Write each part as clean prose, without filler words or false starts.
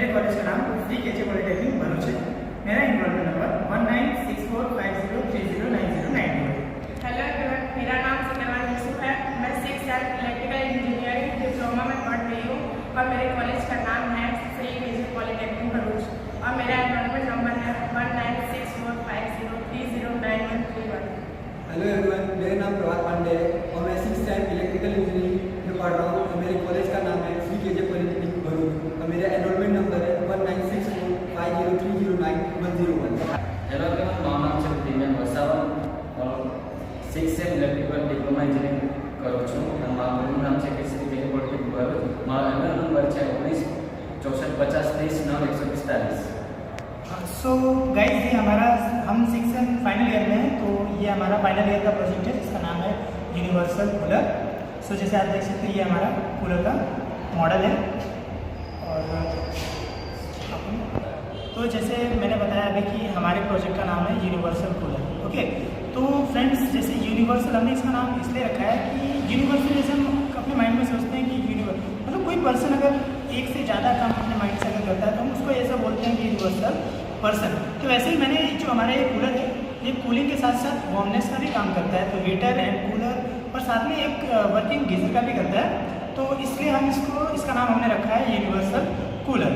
मेरे कॉलेज का नाम श्री केजे पॉलिटेक्निक भरूच है। मेरा एनरोलमेंट नंबर 196450309092 है। हेलो एवरीवन, मेरा नाम सिकरवान यूसुफ है। मैं 6 साल इलेक्ट्रिकल इंजीनियरिंग डिप्लोमा में पढ़ रही हूँ और मेरे कॉलेज का नाम है श्री केजे पॉलिटेक्निक भरूच और मेरा एनरोलमेंट नंबर है 196450309131। हेलो एवरीवन, मेरा नाम प्रभात पांडे है और मैं 6 टाइम इलेक्ट्रिकल इंजीनियरिंग में पढ़ रहा हूँ और मेरे कॉलेज का नाम है श्री केजे पॉलिटेक्निक भरूच और मेरा एनरोलमेंट नंबर है 196450309101। हेलो एवरीवन, મારું નામ છે દિવ્યાંગ વસાવા और 6 સેમ ઇલેક્ટ્રિકલ ડિપ્લોમા એન્જિનિયરિંગ કરું છું અને મારું નામ છે કે શ્રી કેજે પॉलिटेक्निक ભરૂચ। મારો એનરોલ નંબર છે 196450309145। सो गाइस, ये हमारा हम 6 एंड फाइनल ईयर में हैं, तो ये हमारा फाइनल ईयर का प्रोजेक्ट है जिसका नाम है यूनिवर्सल कूलर। सो जैसे आप देख सकते हैं ये हमारा कूलर का मॉडल है। और तो जैसे मैंने बताया अभी कि हमारे प्रोजेक्ट का नाम है यूनिवर्सल कूलर। ओके, तो फ्रेंड्स जैसे यूनिवर्सल हमने इसका नाम इसलिए रखा है कि यूनिवर्सल जैसे हम अपने माइंड में सोचते हैं कि मतलब कोई पर्सन अगर एक से ज़्यादा काम अपने माइंड से अगर करता है तो हम उसको ऐसा बोलते हैं कि यूनिवर्सल पर्सन। तो वैसे ही मैंने जो हमारा ये कूलर है ये कूलिंग के साथ साथ वार्मनेस का भी काम करता है, तो हीटर एंड कूलर और साथ में एक वर्किंग गीजर का भी करता है। तो इसलिए हम इसका नाम हमने रखा है यूनिवर्सल कूलर।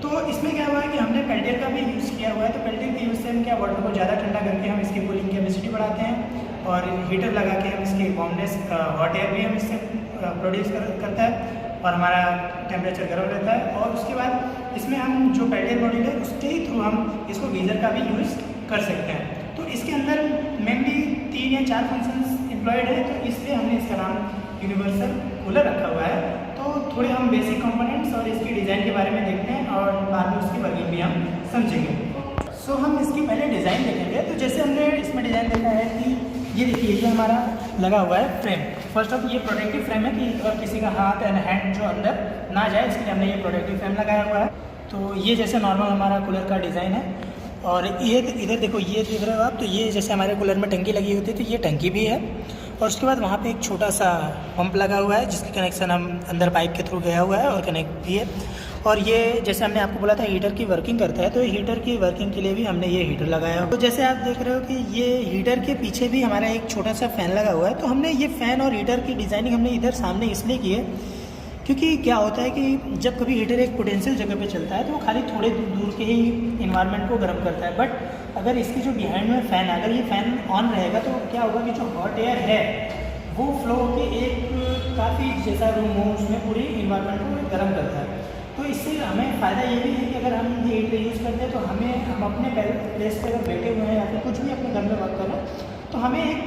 तो इसमें क्या हुआ है कि हमने पेल्टियर का भी यूज़ किया हुआ है। तो पेल्टियर के यूज़ से हम क्या वाटर को ज़्यादा ठंडा करके हम इसकी कूलिंग कैपेसिटी बढ़ाते हैं और हीटर लगा के हम इसकी वार्मनेस हॉट एयर भी हम इससे प्रोड्यूस करता है और हमारा टेम्परेचर गर्म रहता है। और उसके बाद इसमें हम जो पेल्टियर मॉड्यूल है उसके ही थ्रू हम इसको गीज़र का भी यूज़ कर सकते हैं। तो इसके अंदर मेनली 3 या 4 फंक्शंस एम्प्लॉयड है, तो इसलिए हमने इसका नाम यूनिवर्सल कूलर रखा हुआ है। तो थोड़े हम बेसिक कंपोनेंट्स और इसकी डिज़ाइन के बारे में देखते हैं और बाद में उसकी वर्किंग भी हम समझेंगे। सो हम इसकी पहले डिज़ाइन देखेंगे। तो जैसे हमने इसमें डिज़ाइन देखा है कि ये देखिए ये हमारा लगा हुआ है फ्रेम। फर्स्ट ऑफ ये प्रोटेक्टिव फ्रेम है कि अगर किसी का हाथ एंड हैंड जो अंदर ना जाए इसके लिए हमने ये प्रोटेक्टिव फ्रेम लगाया हुआ है। तो ये जैसे नॉर्मल हमारा कूलर का डिज़ाइन है। और ये इधर देखो, ये देख रहे हो आप, तो ये जैसे हमारे कूलर में टंकी लगी होती है तो ये टंकी भी है। और उसके बाद वहाँ पे एक छोटा सा पंप लगा हुआ है जिसकी कनेक्शन हम अंदर पाइप के थ्रू गया हुआ है और कनेक्ट भी है। और ये जैसे हमने आपको बोला था हीटर की वर्किंग करता है, तो हीटर की वर्किंग के लिए भी हमने ये हीटर लगाया। तो जैसे आप देख रहे हो कि ये हीटर के पीछे भी हमारा एक छोटा सा फ़ैन लगा हुआ है। तो हमने ये फ़ैन और हीटर की डिज़ाइनिंग हमने इधर सामने इसलिए की है क्योंकि क्या होता है कि जब कभी हीटर एक पोटेंशियल जगह पे चलता है तो वो खाली थोड़े दूर के ही इन्वायरमेंट को गर्म करता है। बट अगर इसकी जो बिहाइंड में फ़ैन है, अगर ये फ़ैन ऑन रहेगा तो क्या होगा कि जो हॉट एयर है वो फ्लो होकर एक काफ़ी जैसा रूम हो उसमें पूरी इन्वायरमेंट को गर्म करता है। तो इससे हमें फ़ायदा ये भी है कि अगर हम ये हीटर यूज़ करते हैं तो हम अपने प्लेस पर अगर बैठे हुए हैं या फिर कुछ भी अपने घर में वर्क कर रहे हैं तो हमें एक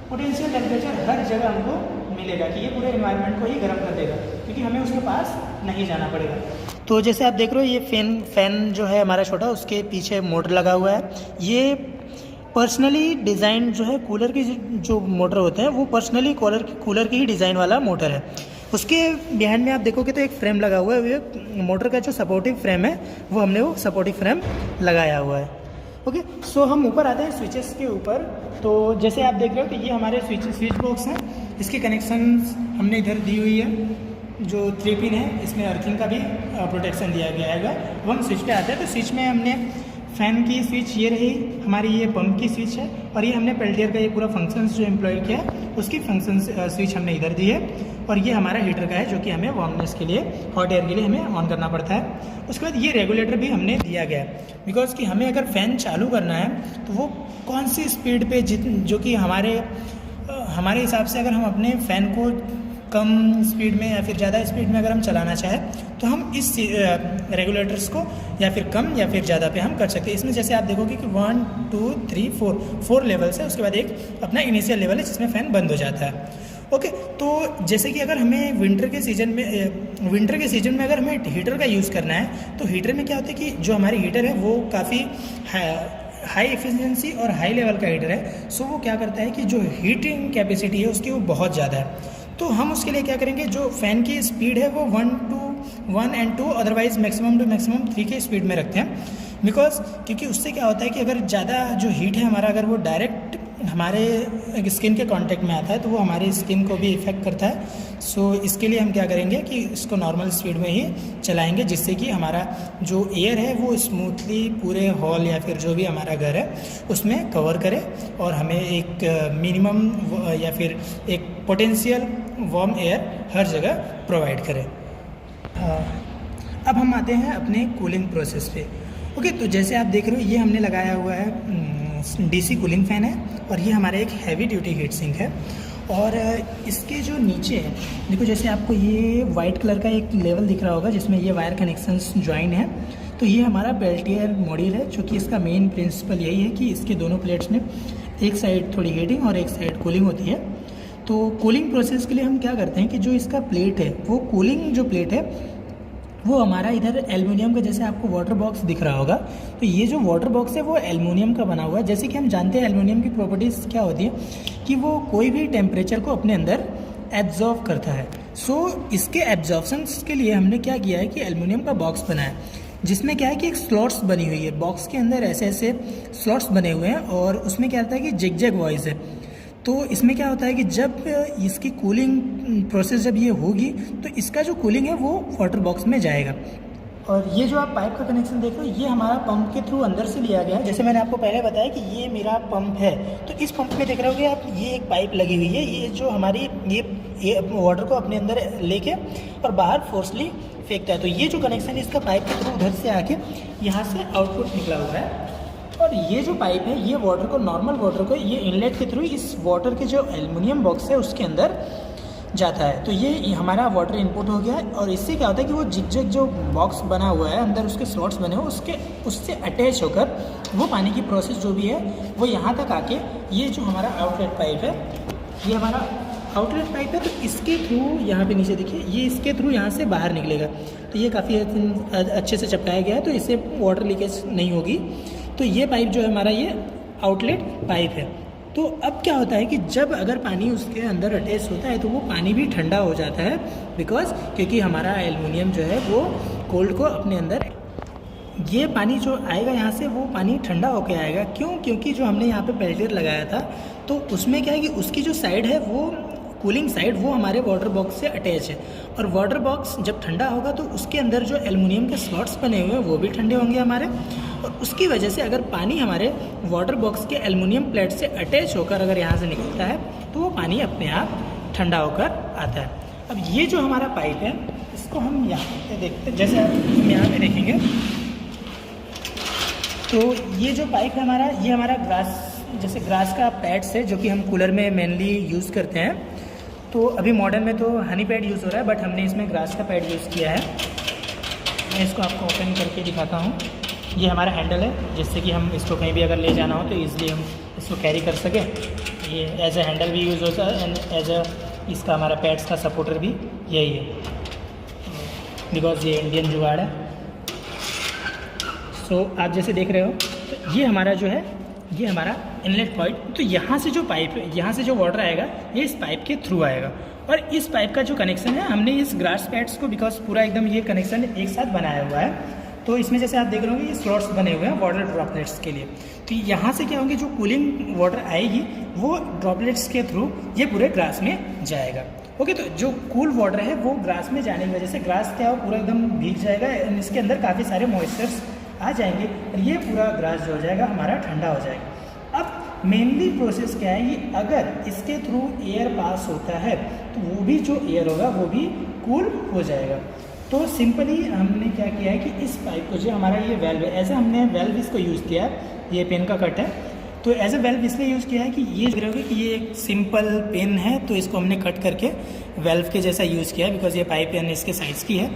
पोटेंशियल टेम्परेचर हर जगह हमको मिलेगा कि ये पूरे एनवायरनमेंट को ही गर्म कर देगा क्योंकि हमें उसके पास नहीं जाना पड़ेगा। तो जैसे आप देख रहे हो ये फ़ैन जो है हमारा छोटा, उसके पीछे मोटर लगा हुआ है। ये पर्सनली डिज़ाइन जो है कूलर की जो मोटर होते हैं वो पर्सनली कूलर की ही डिज़ाइन वाला मोटर है। उसके बिहाइंड में आप देखोगे तो एक फ्रेम लगा हुआ है। मोटर का जो सपोर्टिव फ्रेम है वो हमने वो सपोर्टिव फ्रेम लगाया हुआ है। ओके, सो हम ऊपर आते हैं स्विचेस के ऊपर। तो जैसे आप देख रहे हो कि ये हमारे स्विच बॉक्स हैं। इसके कनेक्शंस हमने इधर दी हुई है। जो 3 पिन है इसमें अर्थिंग का भी प्रोटेक्शन दिया गया है। अब हम स्विच पे आते हैं तो स्विच में हमने फ़ैन की स्विच ये रही, हमारी ये पंप की स्विच है और ये हमने पेल्टियर का ये पूरा फंक्शंस जो एम्प्लॉय किया है उसकी फंक्शन स्विच हमने इधर दी है। और ये हमारा हीटर का है जो कि हमें वार्मनेस के लिए, हॉट एयर के लिए हमें ऑन करना पड़ता है। उसके बाद ये रेगुलेटर भी हमने दिया गया है बिकॉज कि हमें अगर फ़ैन चालू करना है तो वो कौन सी स्पीड पे जो कि हमारे हिसाब से अगर हम अपने फ़ैन को कम स्पीड में या फिर ज़्यादा स्पीड में अगर हम चलाना चाहें तो हम इस रेगुलेटर्स को या फिर कम या फिर ज़्यादा पे हम कर सकते हैं। इसमें जैसे आप देखोगे कि 1 2 3 4 लेवल्स है। उसके बाद एक अपना इनिशियल लेवल है जिसमें फ़ैन बंद हो जाता है। ओके, तो जैसे कि अगर हमें विंटर के सीज़न में अगर हमें हीटर का यूज़ करना है तो हीटर में क्या होता है कि जो हमारी हीटर है वो काफ़ी हाई एफिशिएंसी और हाई लेवल का हीटर है। सो वो क्या करता है कि जो हीटिंग कैपेसिटी है उसकी वो बहुत ज़्यादा है। तो हम उसके लिए क्या करेंगे, जो फ़ैन की स्पीड है वो 1 and 2 otherwise maximum to maximum 3 के स्पीड में रखते हैं। बिकॉज क्योंकि उससे क्या होता है कि अगर ज़्यादा जो हीट है हमारा अगर वो डायरेक्ट हमारे स्किन के कांटेक्ट में आता है तो वो हमारी स्किन को भी इफ़ेक्ट करता है। सो इसके लिए हम क्या करेंगे कि इसको नॉर्मल स्पीड में ही चलाएंगे, जिससे कि हमारा जो एयर है वो स्मूथली पूरे हॉल या फिर जो भी हमारा घर है उसमें कवर करे और हमें एक मिनिमम या फिर एक पोटेंशियल वार्म एयर हर जगह प्रोवाइड करे। अब हम आते हैं अपने कूलिंग प्रोसेस पे। ओके, तो जैसे आप देख रहे हो ये हमने लगाया हुआ है डीसी कूलिंग फ़ैन है और ये हमारा एक हैवी ड्यूटी हीट सिंक है। और इसके जो नीचे है देखो, जैसे आपको ये वाइट कलर का एक लेवल दिख रहा होगा जिसमें ये वायर कनेक्शंस ज्वाइन है, तो ये हमारा पेल्टियर मॉड्यूल है। चूँकि इसका मेन प्रिंसिपल यही है कि इसके दोनों प्लेट्स में एक साइड थोड़ी हीटिंग और एक साइड कूलिंग होती है। तो कूलिंग प्रोसेस के लिए हम क्या करते हैं कि जो इसका प्लेट है वो कूलिंग जो प्लेट है वो हमारा इधर एल्युमिनियम का, जैसे आपको वाटर बॉक्स दिख रहा होगा, तो ये जो वाटर बॉक्स है वो एल्युमिनियम का बना हुआ है। जैसे कि हम जानते हैं एल्युमिनियम की प्रॉपर्टीज़ क्या होती है कि वो कोई भी टेम्परेचर को अपने अंदर एब्जॉर्व करता है। सो इसके एब्जॉर्प्शंस के लिए हमने क्या किया है कि एल्युमिनियम का बॉक्स बनाया, जिसमें क्या है कि एक स्लॉट्स बनी हुई है। बॉक्स के अंदर ऐसे ऐसे स्लॉट्स बने हुए हैं और उसमें क्या होता है कि जिग-जैग वॉइस है। तो इसमें क्या होता है कि जब इसकी कूलिंग प्रोसेस जब ये होगी तो इसका जो कूलिंग है वो वाटर बॉक्स में जाएगा। और ये जो आप पाइप का कनेक्शन देख रहे हो ये हमारा पंप के थ्रू अंदर से लिया गया है। जैसे मैंने आपको पहले बताया कि ये मेरा पंप है, तो इस पंप में देख रहे होगे आप, ये एक पाइप लगी हुई है, ये जो हमारी ये वाटर को अपने अंदर लेके और बाहर फोर्सली फेंकता है। तो ये जो कनेक्शन है इसका पाइप के थ्रू उधर से आके यहाँ से आउटपुट निकला हुआ है। और ये जो पाइप है ये वाटर को, नॉर्मल वाटर को, ये इनलेट के थ्रू इस वाटर के जो एल्युमिनियम बॉक्स है उसके अंदर जाता है। तो ये हमारा वाटर इनपुट हो गया है। और इससे क्या होता है कि वो जिग-जैग जो बॉक्स बना हुआ है अंदर उसके स्लॉट्स बने हुए उससे अटैच होकर वो पानी की प्रोसेस जो भी है वो यहाँ तक आके, ये जो हमारा आउटलेट पाइप है ये हमारा आउटलेट पाइप है, तो इसके थ्रू यहाँ पे नीचे देखिए ये इसके थ्रू यहाँ से बाहर निकलेगा। तो ये काफ़ी अच्छे से चिपकाया गया है तो इससे वाटर लीकेज नहीं होगी। तो ये पाइप जो है हमारा ये आउटलेट पाइप है। तो अब क्या होता है कि जब अगर पानी उसके अंदर अटैच होता है तो वो पानी भी ठंडा हो जाता है, क्योंकि हमारा एल्युमिनियम जो है वो कोल्ड को अपने अंदर, ये पानी जो आएगा यहाँ से वो पानी ठंडा होकर आएगा। क्यों? क्योंकि जो हमने यहाँ पे पेल्टियर लगाया था तो उसमें क्या है कि उसकी जो साइड है वो कूलिंग साइड वो हमारे वाटर बॉक्स से अटैच है। और वाटर बॉक्स जब ठंडा होगा तो उसके अंदर जो एल्युमिनियम के स्लॉट्स बने हुए हैं वो भी ठंडे होंगे हमारे। और उसकी वजह से अगर पानी हमारे वाटर बॉक्स के एल्युमिनियम प्लेट से अटैच होकर अगर यहाँ से निकलता है तो वो पानी अपने आप ठंडा होकर आता है। अब ये जो हमारा पाइप है इसको हम यहाँ पे देखते हैं, जैसे हम यहाँ पे देखेंगे तो ये जो पाइप है हमारा, ये हमारा ग्रास का पैड्स है जो कि हम कूलर में मेनली यूज़ करते हैं। तो अभी मॉडर्न में तो हनी पैड यूज़ हो रहा है, बट हमने इसमें ग्रास का पैड यूज़ किया है। मैं इसको आपको ओपन करके दिखाता हूँ। ये हमारा हैंडल है जिससे कि हम इसको कहीं भी अगर ले जाना हो तो ईज़िली हम इसको कैरी कर सकें। ये एज ए हैंडल भी यूज़ होता है एंड एज अ इसका हमारा पैड्स का सपोर्टर भी यही है, बिकॉज ये इंडियन जुगाड़ है। सो आप जैसे देख रहे हो तो ये हमारा जो है ये हमारा इनलेट पॉइंट। तो यहाँ से जो पाइप है, यहाँ से जो वाटर आएगा ये इस पाइप के थ्रू आएगा। और इस पाइप का जो कनेक्शन है हमने इस ग्रास पैड्स को, बिकॉज पूरा एकदम ये कनेक्शन एक साथ बनाया हुआ है, तो इसमें जैसे आप देख रहे होंगे ये स्लॉट्स बने हुए हैं वाटर ड्रॉपलेट्स के लिए। तो यहाँ से क्या होंगे, जो कूलिंग वाटर आएगी वो ड्रॉपलेट्स के थ्रू ये पूरे ग्रास में जाएगा। ओके, तो जो कूल वाटर है वो ग्रास में जाने की वजह से ग्रास क्या हो पूरा एकदम भीग जाएगा एंड इसके अंदर काफ़ी सारे मॉइस्चर्स आ जाएंगे और ये पूरा ग्रास जो हो जाएगा हमारा ठंडा हो जाएगा। अब मेनली प्रोसेस क्या है, ये अगर इसके थ्रू एयर पास होता है तो वो भी जो एयर होगा वो भी कूल हो जाएगा। तो सिंपली हमने क्या किया है कि इस पाइप को, जो हमारा ये वेल्व है, ऐसा हमने वेल्व इसको यूज़ किया है, ये पेन का कट है, तो एज ए वेल्व इसलिए यूज़ किया है कि ये देख रहे होगे कि ये एक सिंपल पेन है, तो इसको हमने कट करके वेल्व के जैसा यूज़ किया है, बिकॉज ये पाइप पेन इसके साइज़ की है।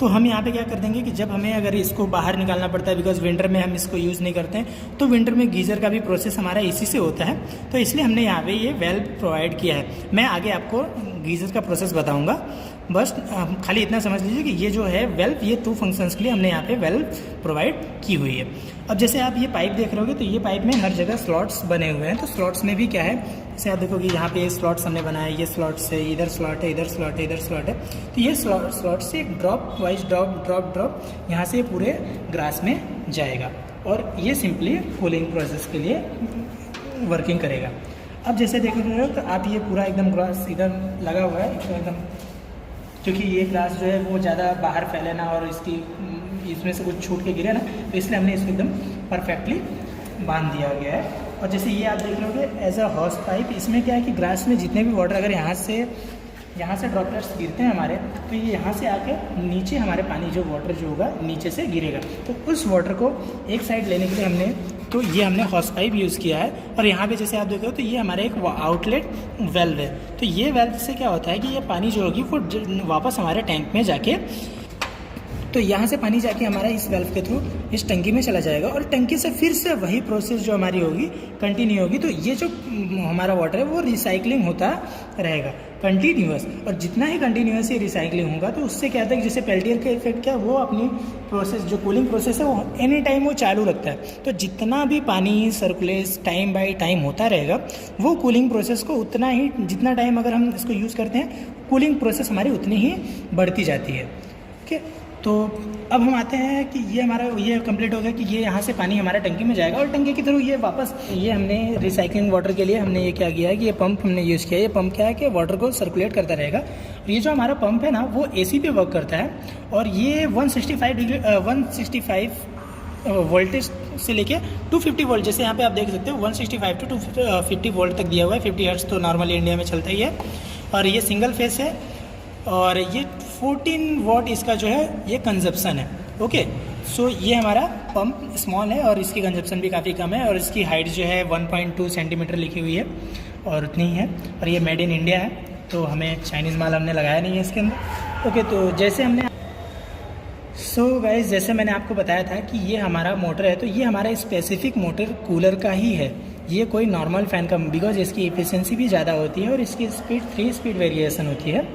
तो हम यहाँ पे क्या कर देंगे कि जब हमें अगर इसको बाहर निकालना पड़ता है, बिकॉज विंटर में हम इसको यूज़ नहीं करते हैं, तो विंटर में गीज़र का भी प्रोसेस हमारा इसी से होता है, तो इसलिए हमने यहाँ पे ये वेल्व प्रोवाइड किया है। मैं आगे आपको गीज़र का प्रोसेस बताऊँगा, बस खाली इतना समझ लीजिए कि ये जो है वेल्व, ये 2 फंक्शंस के लिए हमने यहाँ पे वेल्व प्रोवाइड की हुई है। अब जैसे आप ये पाइप देख रहे होगे तो ये पाइप में हर जगह स्लॉट्स बने हुए हैं। तो स्लॉट्स में भी क्या है, जैसे आप देखोगे यहाँ पे स्लॉट्स हमने बनाया है, ये स्लॉट्स है, इधर स्लॉट है, इधर स्लॉट है, इधर स्लॉट है। तो ये स्लॉट से ड्रॉप वाइज ड्रॉप यहाँ से पूरे ग्रास में जाएगा और ये सिंपली कूलिंग प्रोसेस के लिए वर्किंग करेगा। अब जैसे देख रहे हो तो आप ये पूरा एकदम ग्लास इधर लगा हुआ है एकदम, क्योंकि ये ग्लास जो है वो ज़्यादा बाहर फैले ना और इसमें से कुछ छूट के गिरे ना, तो इसलिए हमने इसको एकदम परफेक्टली बांध दिया गया है। और जैसे ये आप देख रहे हो एज अ हॉस पाइप, इसमें क्या है कि ग्लास में जितने भी वाटर अगर यहाँ से ड्रॉपलेट्स गिरते हैं हमारे, तो ये यहाँ से आके नीचे हमारे पानी जो वाटर जो होगा नीचे से गिरेगा। तो उस वाटर को एक साइड लेने के लिए हमने हॉस पाइप यूज़ किया है। और यहाँ पे जैसे आप देख रहे हो तो ये हमारा एक आउटलेट वेल्व है। तो ये वेल्व से क्या होता है कि ये पानी जो होगी वो वापस हमारे टैंक में जाके, तो यहाँ से पानी जाके हमारा इस वेल्व के थ्रू इस टंकी में चला जाएगा और टंकी से फिर से वही प्रोसेस जो हमारी होगी कंटिन्यू होगी। तो ये जो हमारा वाटर है वो रिसाइकलिंग होता रहेगा कंटिन्यूअस, और जितना ही कंटिन्यूअस ये रिसाइकलिंग होगा तो उससे क्या होता है कि जैसे पेल्टियर का इफेक्ट क्या, वो अपनी प्रोसेस जो कूलिंग प्रोसेस है वो एनी टाइम वो चालू रखता है। तो जितना भी पानी सर्कुलेट टाइम बाय टाइम होता रहेगा, वो कूलिंग प्रोसेस को उतना ही, जितना टाइम अगर हम इसको यूज़ करते हैं, कूलिंग प्रोसेस हमारी उतनी ही बढ़ती जाती है। ओके, तो अब हम आते हैं कि ये कंप्लीट हो गया कि ये यहाँ से पानी हमारा टंकी में जाएगा और टंकी के थ्रू ये वापस, ये हमने रिसाइकलिंग वाटर के लिए हमने ये क्या किया है कि ये पंप हमने यूज़ किया है। ये पंप क्या है कि वाटर को सर्कुलेट करता रहेगा। और ये जो हमारा पंप है ना वो AC पे वर्क करता है और ये 165 वोल्टेज से लेके 250 वोल्ट, जैसे यहाँ पे आप देख सकते हो 165 to 250 वोल्ट तक दिया हुआ है। 50 हर्ट्ज तो नॉर्मली इंडिया में चलता ही है। और ये सिंगल फेस है और ये 14 वॉट इसका जो है ये कंजप्शन है। ओके, सो ये हमारा पंप स्मॉल है और इसकी कंजप्शन भी काफ़ी कम है और इसकी हाइट जो है 1.2 सेंटीमीटर लिखी हुई है और उतनी ही है। और ये मेड इन इंडिया है, तो हमें चाइनीज़ माल हमने लगाया नहीं है इसके अंदर। ओके, तो जैसे हमने गाइस जैसे मैंने आपको बताया था कि ये हमारा मोटर है, तो ये हमारा स्पेसिफिक मोटर कूलर का ही है। ये कोई नॉर्मल फ़ैन का, बिकॉज इसकी एफिशिएंसी भी ज़्यादा होती है और इसकी स्पीड 3 स्पीड वेरिएशन होती है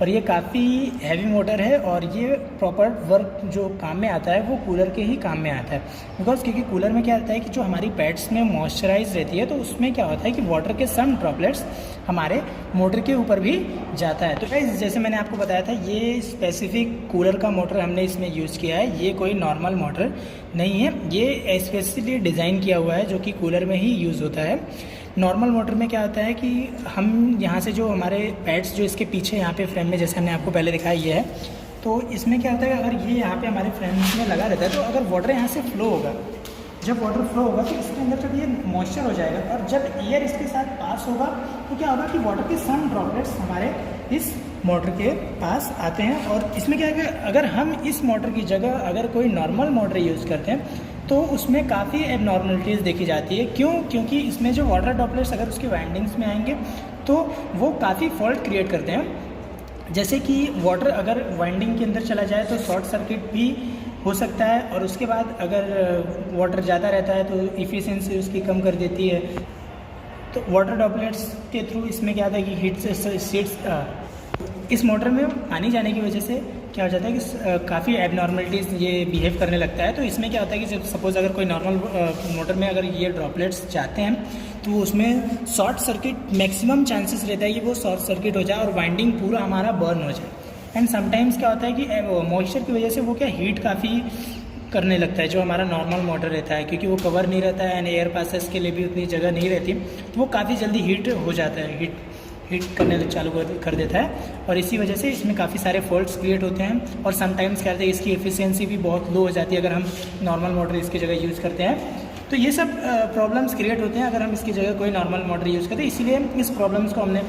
और ये काफ़ी हैवी मोटर है और ये प्रॉपर वर्क जो काम में आता है वो कूलर के ही काम में आता है। बिकॉज क्योंकि कूलर में क्या होता है कि जो हमारी पैड्स में मॉइस्चराइज रहती है, तो उसमें क्या होता है कि वाटर के सम ड्रॉपलेट्स हमारे मोटर के ऊपर भी जाता है। तो गाइस जैसे मैंने आपको बताया था, ये स्पेसिफिक कूलर का मोटर हमने इसमें यूज़ किया है। ये कोई नॉर्मल मोटर नहीं है, ये स्पेशली डिज़ाइन किया हुआ है जो कि कूलर में ही यूज़ होता है। नॉर्मल मोटर में क्या होता है कि हम यहाँ से जो हमारे पैड्स जो इसके पीछे यहाँ पे फ्रेम में, जैसे हमने आपको पहले दिखाया ये है, तो इसमें क्या होता है अगर ये यहाँ पे हमारे फ्रेम में लगा रहता है, तो अगर वाटर यहाँ से फ्लो होगा, जब वाटर फ्लो होगा तो इसके अंदर जब ये मॉइस्चर हो जाएगा और जब एयर इसके साथ पास होगा तो क्या होगा कि वाटर के सम ड्रॉपलेट्स हमारे इस मोटर के पास आते हैं। और इसमें क्या है कि अगर हम इस मोटर की जगह अगर कोई नॉर्मल मोटर यूज़ करते हैं तो उसमें काफ़ी एबनॉर्मलिटीज़ देखी जाती है। क्यों? क्योंकि इसमें जो वाटर ड्रॉपलेट्स अगर उसके वाइंडिंग्स में आएंगे तो वो काफ़ी फॉल्ट क्रिएट करते हैं। जैसे कि वाटर अगर वाइंडिंग के अंदर चला जाए तो शॉर्ट सर्किट भी हो सकता है और उसके बाद अगर वाटर ज़्यादा रहता है तो इफ़िशिएंसी उसकी कम कर देती है। तो वाटर ड्रॉपलेट्स के थ्रू इसमें क्या होता है कि हीट से सीड्स इस मोटर में पानी जाने की वजह से क्या हो जाता है कि काफ़ी एबनॉर्मलिटीज़ ये बिहेव करने लगता है। तो इसमें क्या होता है कि जब सपोज़ अगर कोई नॉर्मल मोटर में अगर ये ड्रॉपलेट्स जाते हैं तो उसमें शॉर्ट सर्किट मैक्सिमम चांसेस रहता है कि वो शॉर्ट सर्किट हो जाए और वाइंडिंग पूरा हमारा बर्न हो जाए। एंड समटाइम्स क्या होता है कि मॉइस्चर की वजह से वो क्या हीट काफ़ी करने लगता है जो हमारा नॉर्मल मोटर रहता है, क्योंकि वो कवर नहीं रहता है एंड एयर पासेस के लिए भी उतनी जगह नहीं रहती, तो वो काफ़ी जल्दी हीट हो जाता है, हीट करने चालू कर देता है और इसी वजह से इसमें काफ़ी सारे फॉल्ट्स क्रिएट होते हैं। और समटाइम्स क्या होता है इसकी एफिशिएंसी भी बहुत लो हो जाती है अगर हम नॉर्मल मोटर इसकी जगह यूज़ करते हैं। तो ये सब प्रॉब्लम्स क्रिएट होते हैं अगर हम इसकी जगह कोई नॉर्मल मोटर यूज़ करते हैं। इसीलिए इस प्रॉब्लम्स को हमने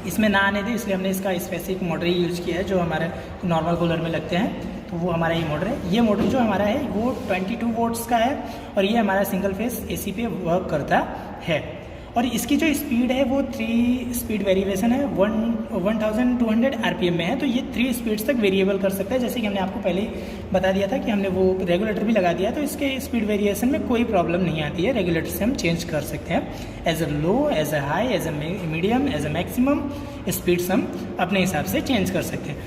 इसमें ना आने दी, इसलिए हमने इसका स्पेसिफिक मोटर ही यूज़ किया है जो हमारे नॉर्मल कूलर में लगते हैं। तो वो हमारा ये मोटर है। ये मोटर जो हमारा है वो 22 वोल्ट्स का है और ये हमारा सिंगल फेस AC पे वर्क करता है। और इसकी जो स्पीड है वो 3 स्पीड वेरिएशन है, 1200 RPM में है। तो ये 3 स्पीड्स तक वेरिएबल कर सकता है। जैसे कि हमने आपको पहले ही बता दिया था कि हमने वो रेगुलेटर भी लगा दिया, तो इसके स्पीड वेरिएशन में कोई प्रॉब्लम नहीं आती है। रेगुलेटर से हम चेंज कर सकते हैं as a low, as a high, as a medium, as a maximum speeds हम अपने हिसाब से चेंज कर सकते हैं।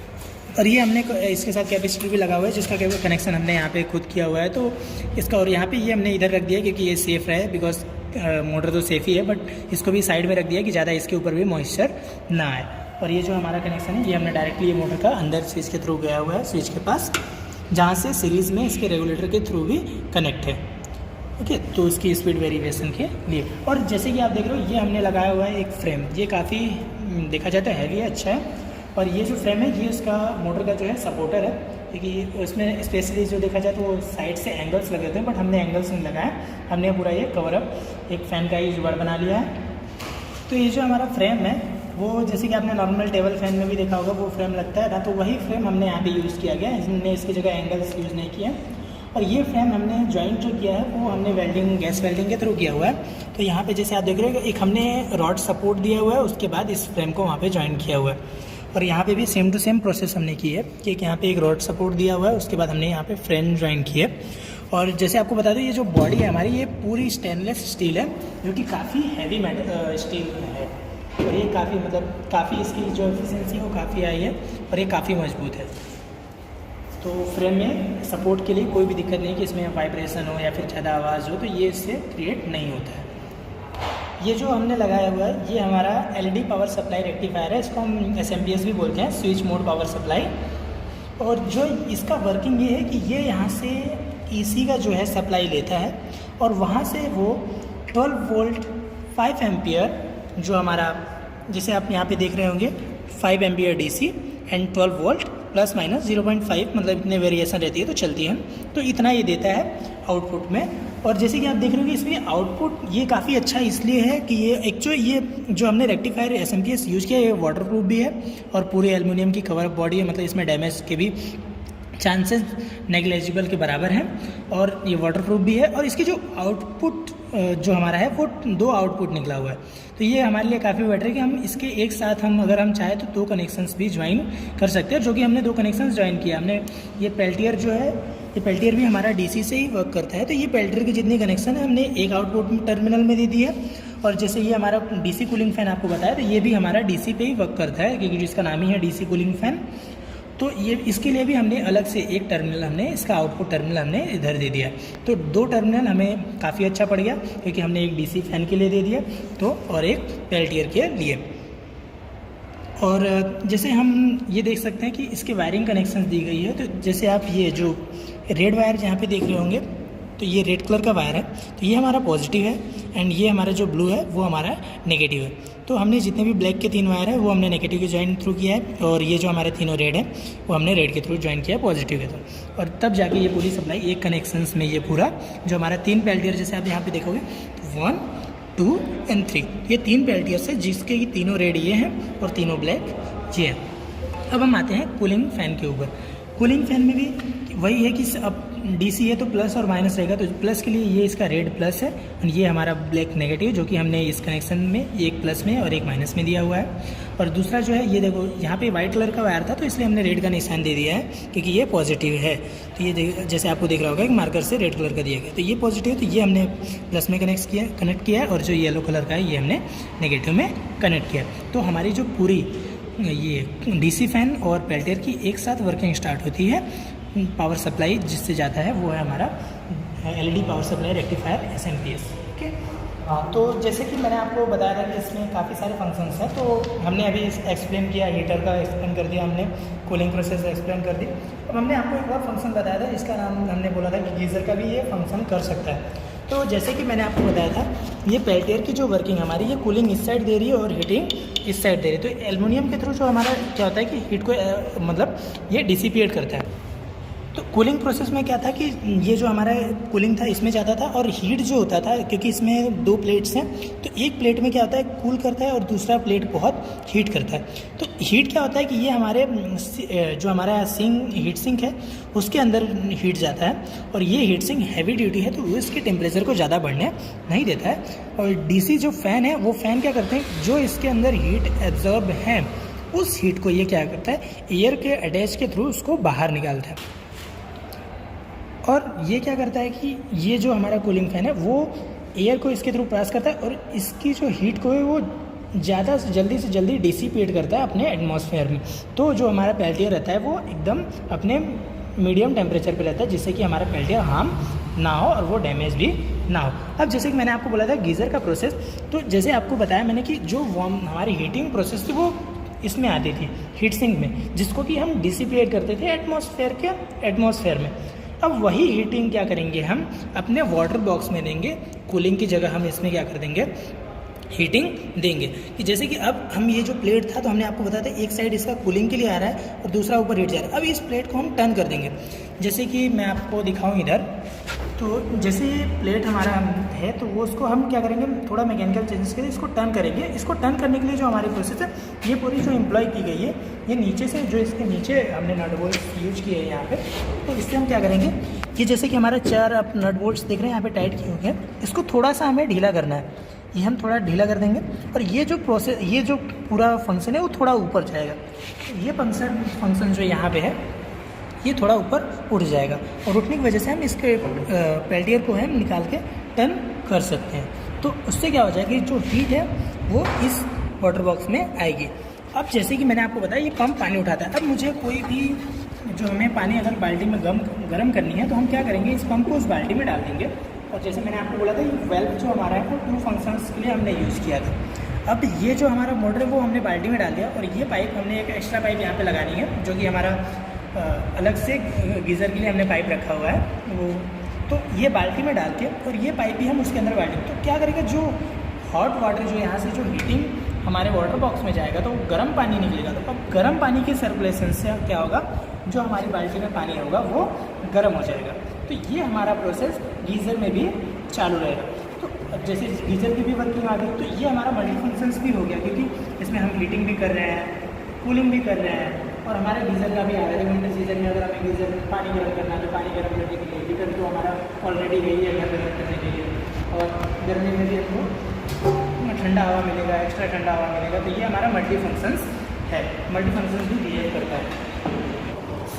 और ये हमने इसके साथ कैपेसिटर भी लगा हुआ है जिसका कनेक्शन हमने यहाँ पे खुद किया हुआ है। तो इसका और यहाँ पे ये हमने इधर रख दिया क्योंकि ये सेफ़ रहे, बिकॉज मोटर तो सेफ़ ही है, बट इसको भी साइड में रख दिया कि ज़्यादा इसके ऊपर भी मॉइस्चर ना आए। और ये जो हमारा कनेक्शन है ये हमने डायरेक्टली ये मोटर का अंदर स्विच के थ्रू गया हुआ है, स्विच के पास, जहाँ से सीरीज़ में इसके रेगुलेटर के थ्रू भी कनेक्ट है। ओके, तो इसकी स्पीड वेरिएशन के लिए। और जैसे कि आप देख रहे हो ये हमने लगाया हुआ है एक फ्रेम, ये काफ़ी देखा जाए तो हैवी है, अच्छा है। और ये जो फ्रेम है ये उसका मोटर का जो है सपोर्टर है, क्योंकि उसमें स्पेशली जो देखा जाए तो वो साइड से एंगल्स लगे होते हैं, बट हमने एंगल्स नहीं लगाया, हमने पूरा ये कवर अप एक फ़ैन का ही जुगाड़ बना लिया है। तो ये जो हमारा फ्रेम है वो जैसे कि आपने नॉर्मल टेबल फैन में भी देखा होगा वो फ्रेम लगता है ना, तो वही फ्रेम हमने यहाँ पे यूज़ किया गया है, हमने इसकी जगह एंगल्स यूज़ नहीं किया। और ये फ्रेम हमने जॉइंट जो किया है वो हमने वेल्डिंग, गैस वेल्डिंग के थ्रू किया हुआ है। तो यहाँ पे जैसे आप देख रहे हो एक हमने रॉड सपोर्ट दिया हुआ है, उसके बाद इस फ्रेम को वहाँ पे जॉइन किया हुआ है। और यहाँ पे भी सेम टू सेम प्रोसेस हमने की है कि यहाँ पे एक रॉड सपोर्ट दिया हुआ है, उसके बाद हमने यहाँ पे फ्रेम जॉइन किया। और जैसे आपको बता दूँ ये जो बॉडी है हमारी ये पूरी स्टेनलेस स्टील है, जो कि काफ़ी हैवी स्टील है, और ये काफ़ी मतलब काफ़ी इसकी जो एफिशिएंसी वो काफ़ी आई है, और ये काफ़ी मजबूत है। तो फ्रेम में सपोर्ट के लिए कोई भी दिक्कत नहीं कि इसमें वाइब्रेशन हो या फिर ज़्यादा आवाज़ हो, तो ये इससे क्रिएट नहीं होता है। ये जो हमने लगाया हुआ है ये हमारा एलईडी पावर सप्लाई रेक्टिफायर है, इसको हम एसएमपीएस भी बोलते हैं, स्विच मोड पावर सप्लाई। और जो इसका वर्किंग ये है कि ये यहाँ से ईसी का जो है सप्लाई लेता है, और वहाँ से वो 12 वोल्ट 5 एम्पियर जो हमारा, जैसे आप यहाँ पे देख रहे होंगे 5 ampere DC and 12 volt plus minus 0.5, मतलब इतने वेरिएशन रहती है तो चलती है, तो इतना ये देता है आउटपुट में। और जैसे कि आप देख रहे हो कि इसमें आउटपुट ये काफ़ी अच्छा इसलिए है कि ये एक्चुअली ये जो हमने रेक्टिफायर एसएमपीएस यूज़ किया है ये वाटरप्रूफ भी है और पूरी एल्युमिनियम की कवर बॉडी है, मतलब इसमें डैमेज के भी चांसेस नेग्लिजिबल के बराबर हैं, और ये वाटरप्रूफ भी है। और इसकी जो आउटपुट जो हमारा है वो 2 आउटपुट निकला हुआ है, तो ये हमारे लिए काफ़ी बेटर है कि हम इसके एक साथ हम अगर हम चाहें तो 2 कनेक्शंस भी ज्वाइन कर सकते हैं, जो कि हमने 2 कनेक्शंस ज्वाइन किया। हमने ये पेल्टियर जो है, ये पेल्टियर भी हमारा डीसी से ही वर्क करता है, तो ये पेल्टियर की जितनी कनेक्शन है हमने एक आउटपुट टर्मिनल में दे दी है। और जैसे ये हमारा डीसी कूलिंग फ़ैन आपको बताया, तो ये भी हमारा डीसी पे ही वर्क करता है, क्योंकि जिसका नाम ही है डीसी कूलिंग फ़ैन। तो ये इसके लिए भी हमने अलग से एक टर्मिनल, हमने इसका आउटपुट टर्मिनल हमने इधर दे दिया। तो 2 टर्मिनल हमें काफ़ी अच्छा पड़ गया, क्योंकि हमने एक डीसी फैन के लिए दे दिया तो, और एक पेल्टियर के लिए। और जैसे हम ये देख सकते हैं कि इसके वायरिंग कनेक्शन दी गई है, तो जैसे आप ये जो रेड वायर यहाँ पे देख रहे होंगे, तो ये रेड कलर का वायर है, तो ये हमारा पॉजिटिव है, एंड ये हमारा जो ब्लू है वो हमारा नेगेटिव है। तो हमने जितने भी ब्लैक के 3 वायर है वो हमने नेगेटिव के ज्वाइन थ्रू किया है, और ये जो हमारे तीनों रेड है वो हमने रेड के थ्रू ज्वाइन किया पॉजिटिव के थ्रू, और तब जाके ये पूरी सप्लाई एक कनेक्शंस में ये पूरा जो हमारा 3 पेल्टियर, जैसे आप यहाँ पे देखोगे 1, 2 एंड 3, ये 3 पेल्टियर्स है, जिसके तीनों रेड ये हैं और तीनों ब्लैक ये है। अब हम आते हैं कूलिंग फ़ैन के ऊपर। कूलिंग फ़ैन में भी वही है कि अब डीसी है तो प्लस और माइनस रहेगा, तो प्लस के लिए ये इसका रेड प्लस है, और ये हमारा ब्लैक नेगेटिव, जो कि हमने इस कनेक्शन में एक प्लस में और एक माइनस में दिया हुआ है। और दूसरा जो है ये देखो यहाँ पे वाइट कलर का वायर था, तो इसलिए हमने रेड का निशान दे दिया है, क्योंकि ये पॉजिटिव है। तो ये जैसे आपको दिख रहा होगा एक मार्कर से रेड कलर का दिया गया, तो ये पॉजिटिव है, तो ये हमने प्लस में कनेक्ट किया है, और जो येलो कलर का है ये हमने नेगेटिव में कनेक्ट किया। तो हमारी जो पूरी ये डीसी फैन और पेल्टियर की एक साथ वर्किंग स्टार्ट होती है। पावर सप्लाई जिससे जाता है वो है हमारा LED power supply rectifier SMPS. Okay, तो जैसे कि मैंने आपको बताया था कि इसमें काफ़ी सारे फंक्शंस हैं, तो हमने अभी एक्सप्लेन किया, हीटर का एक्सप्लेन कर दिया हमने, कूलिंग प्रोसेस एक्सप्लेन कर दी। अब हमने आपको एक और फंक्शन बताया था, जिसका नाम हमने बोला था कि गीज़र का भी ये फंक्शन कर सकता है। तो जैसे कि मैंने आपको बताया था, ये पेल्टियर की जो वर्किंग हमारी, ये कूलिंग इस साइड दे रही है और हीटिंग इस साइड दे रही है। तो एल्युमिनियम के थ्रू जो हमारा क्या होता है कि हीट को मतलब ये डिसिपेट करता है। तो कूलिंग प्रोसेस में क्या था कि ये जो हमारा कूलिंग था इसमें जाता था, और हीट जो होता था, क्योंकि इसमें 2 प्लेट्स हैं, तो एक प्लेट में क्या होता है कूल करता है और दूसरा प्लेट बहुत हीट करता है। तो हीट क्या होता है कि ये हमारे जो हमारा हीट सिंक है उसके अंदर हीट जाता है, और ये हीट सिंक हैवी ड्यूटी है, तो वो इसके टेम्परेचर को ज़्यादा बढ़ने नहीं देता है। और डीसी जो फ़ैन है वो फ़ैन क्या करते हैं, जो इसके अंदर हीट एब्जॉर्ब है उस हीट को ये क्या करता है, एयर के अटैच के थ्रू उसको बाहर निकालता है। और ये क्या करता है कि ये जो हमारा कूलिंग फ़ैन है वो एयर को इसके थ्रू पास करता है, और इसकी जो हीट को है वो ज़्यादा से जल्दी डिसिपेट करता है अपने एटमॉस्फेयर में। तो जो हमारा पेल्टियर रहता है वो एकदम अपने मीडियम टेम्परेचर पे रहता है, जिससे कि हमारा पेल्टियर हार्म ना हो और वो डैमेज भी ना हो। अब जैसे कि मैंने आपको बोला था गीज़र का प्रोसेस, तो जैसे आपको बताया मैंने कि जो हमारी हीटिंग प्रोसेस थी वो इसमें आती थी हीट सिंक में, जिसको कि हम डिसिपेट करते थे एटमॉस्फेयर में। अब वही हीटिंग क्या करेंगे हम अपने वाटर बॉक्स में देंगे, कूलिंग की जगह हम इसमें क्या कर देंगे, हीटिंग देंगे। कि जैसे कि अब हम ये जो प्लेट था तो हमने आपको बताया था एक साइड इसका कूलिंग के लिए आ रहा है और दूसरा ऊपर हीट जा रहा है। अब इस प्लेट को हम टर्न कर देंगे, जैसे कि मैं आपको दिखाऊं इधर। तो जैसे ये प्लेट हमारा है तो वो उसको हम क्या करेंगे, थोड़ा मैकेनिकल चेंजेस के लिए इसको टर्न करेंगे। इसको टर्न करने के लिए जो हमारी प्रोसेस है, ये पूरी जो एम्प्लॉय की गई है, ये नीचे से जो इसके नीचे हमने नट बोल्ट यूज किए हैं यहाँ पे, तो इससे हम क्या करेंगे कि जैसे कि हमारा 4 आप नट बोल्ट्स देख रहे हैं यहाँ पे टाइट किए हुए हैं, इसको थोड़ा सा हमें ढीला करना है। ये हम थोड़ा ढीला कर देंगे और ये जो प्रोसेस, ये जो पूरा फंक्शन है वो थोड़ा ऊपर जाएगा। ये फंक्शन जो यहाँ पे है ये थोड़ा ऊपर उठ जाएगा और उठने की वजह से हम इसके पेल्टियर को हम निकाल के टर्न कर सकते हैं। तो उससे क्या हो जाएगा कि जो हीट है वो इस वाटर बॉक्स में आएगी। अब जैसे कि मैंने आपको बताया ये पंप पानी उठाता है। अब मुझे कोई भी जो हमें पानी अगर बाल्टी में गर्म करनी है तो हम क्या करेंगे, इस पंप को उस बाल्टी में डाल देंगे। और जैसे मैंने आपको बोला था ये वेल्व जो हमारा है वो 2 फंक्शंस के लिए हमने यूज़ किया था। अब ये जो हमारा मोटर है वो हमने बाल्टी में डाल दिया और ये पाइप हमने एक एक्स्ट्रा पाइप यहाँ पे लगानी है, जो कि हमारा अलग से गीज़र के लिए हमने पाइप रखा हुआ है वो। तो ये बाल्टी में डाल के और ये पाइप भी हम उसके अंदर बाल्टी, तो क्या करेगा, जो हॉट वाटर जो यहाँ से जो हीटिंग हमारे वाटर बॉक्स में जाएगा तो गर्म पानी निकलेगा। तो अब गर्म पानी के सर्कुलेशन से क्या होगा, जो हमारी बाल्टी में पानी होगा वो गर्म हो जाएगा। तो ये हमारा प्रोसेस गीज़र में भी चालू रहेगा। तो अब जैसे गीज़र की भी वर्किंग आ गई तो ये हमारा मल्टी फंक्शंस भी हो गया, क्योंकि इसमें हम हीटिंग भी कर रहे हैं, कूलिंग भी कर रहे हैं और हमारे गीज़र का भी आ रहा है। विंटर सीजन में अगर हमें गीज़र पानी गर्म करना है तो पानी गर्म करने के लिए हीटर तो हमारा ऑलरेडी गई है घर गर्म करने के लिए, और गर्मी में भी हमको ठंडा हवा मिलेगा, एक्स्ट्रा ठंडा हवा मिलेगा। तो ये हमारा मल्टी फंक्शंस है, मल्टी फंक्शंस भी बिहेव करता है।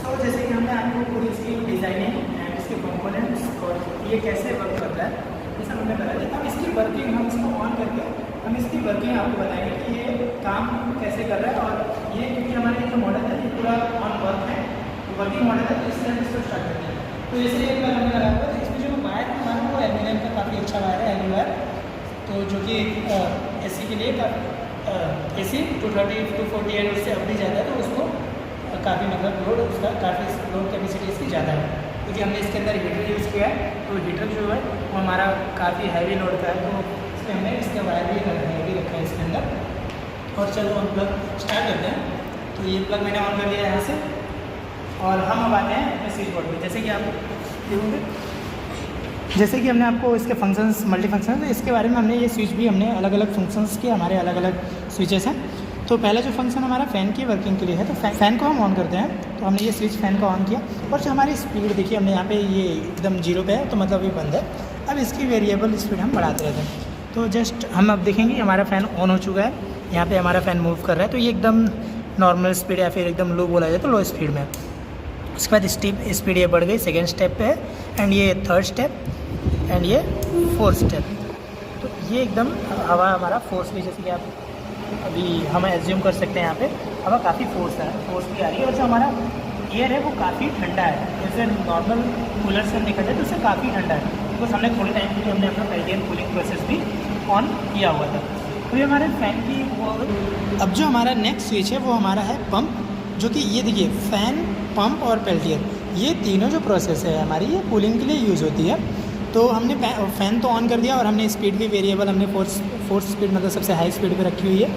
तो जैसे कि हमने आपको पूरी इसकी डिज़ाइनिंग एंड इसके कंपोनेंट्स और ये कैसे वर्क करता है ये सब हमने बताया। अब इसकी वर्किंग हम इसको ऑन करके हम इसकी वर्किंग आपको बताएंगे कि ये काम कैसे कर रहा है। और ये क्योंकि हमारा जो मॉडल है ये पूरा ऑन वर्क है, वर्किंग मॉडल है, तो इससे हम इसको स्टार्ट करते हैं। तो जैसे एक बार हमने लगा हुआ है, इसमें जो वायर है हमारा वो एल्यूमिनियम का काफ़ी अच्छा वायर है, एल्यू वायर, तो जो कि AC के लिए AC 230 240 उससे अब भी ज़्यादा है, तो उसको काफ़ी मतलब लोड उसका काफ़ी लोड कैपेसिटी इसकी ज़्यादा है। क्योंकि हमने इसके अंदर हीटर यूज़ किया है, तो हीटर जो है वो हमारा काफ़ी हैवी लोड का है, तो इसमें हमने इसका वायर भी रखा है इसके अंदर। और चलो हम प्लग स्टार्ट करते हैं। तो ये प्लग मैंने ऑन कर दिया यहाँ से और हम अब आते हैं अपने स्विच बोर्ड पर। जैसे कि आप देखोगे, जैसे कि हमने आपको इसके फंक्शंस मल्टी फंक्शंस, इसके बारे में हमने ये स्विच भी हमने अलग अलग फंक्शंस के हमारे अलग अलग स्विचेस हैं। तो पहला जो फंक्शन हमारा फ़ैन की वर्किंग के लिए है, तो फ़ैन को हम ऑन करते हैं। तो हमने ये स्विच फ़ैन को ऑन किया और जो हमारी स्पीड देखिए हमने यहाँ पे ये एकदम 0 पे है, तो मतलब ये बंद है। अब इसकी वेरिएबल स्पीड हम बढ़ाते रहते हैं। तो जस्ट हम अब देखेंगे हमारा फ़ैन ऑन हो चुका है, यहाँ पे हमारा फ़ैन मूव कर रहा है। तो ये एकदम नॉर्मल स्पीड या फिर एकदम लो बोला जाए तो लो स्पीड में। उसके बाद स्पीड ये बढ़ गई, सेकेंड स्टेप पे है, एंड ये थर्ड स्टेप एंड ये फोर्थ स्टेप। तो ये एकदम हवा हमारा फोर्स भी, जैसे कि आप अभी हम एज्यूम कर सकते हैं यहाँ पे हवा काफ़ी फोर्स भी आ रही है। और जो हमारा एयर है वो काफ़ी ठंडा है, जैसे नॉर्मल कूलर से हम निकलते हैं तो उससे काफ़ी ठंडा है, बिकॉज हमने थोड़े टाइम के लिए हमने अपना पेल्टियर कूलिंग प्रोसेस भी ऑन किया हुआ था। तो ये हमारे फ़ैन की वो। अब जो हमारा नेक्स्ट स्विच है वो हमारा है पंप, जो कि ये देखिए फ़ैन, पंप और पेल्टियर, ये तीनों जो प्रोसेस है हमारी ये कूलिंग के लिए यूज़ होती है। तो हमने फ़ैन तो ऑन कर दिया और हमने स्पीड भी वेरिएबल हमने फोर्स स्पीड मतलब सबसे हाई स्पीड पे रखी हुई है।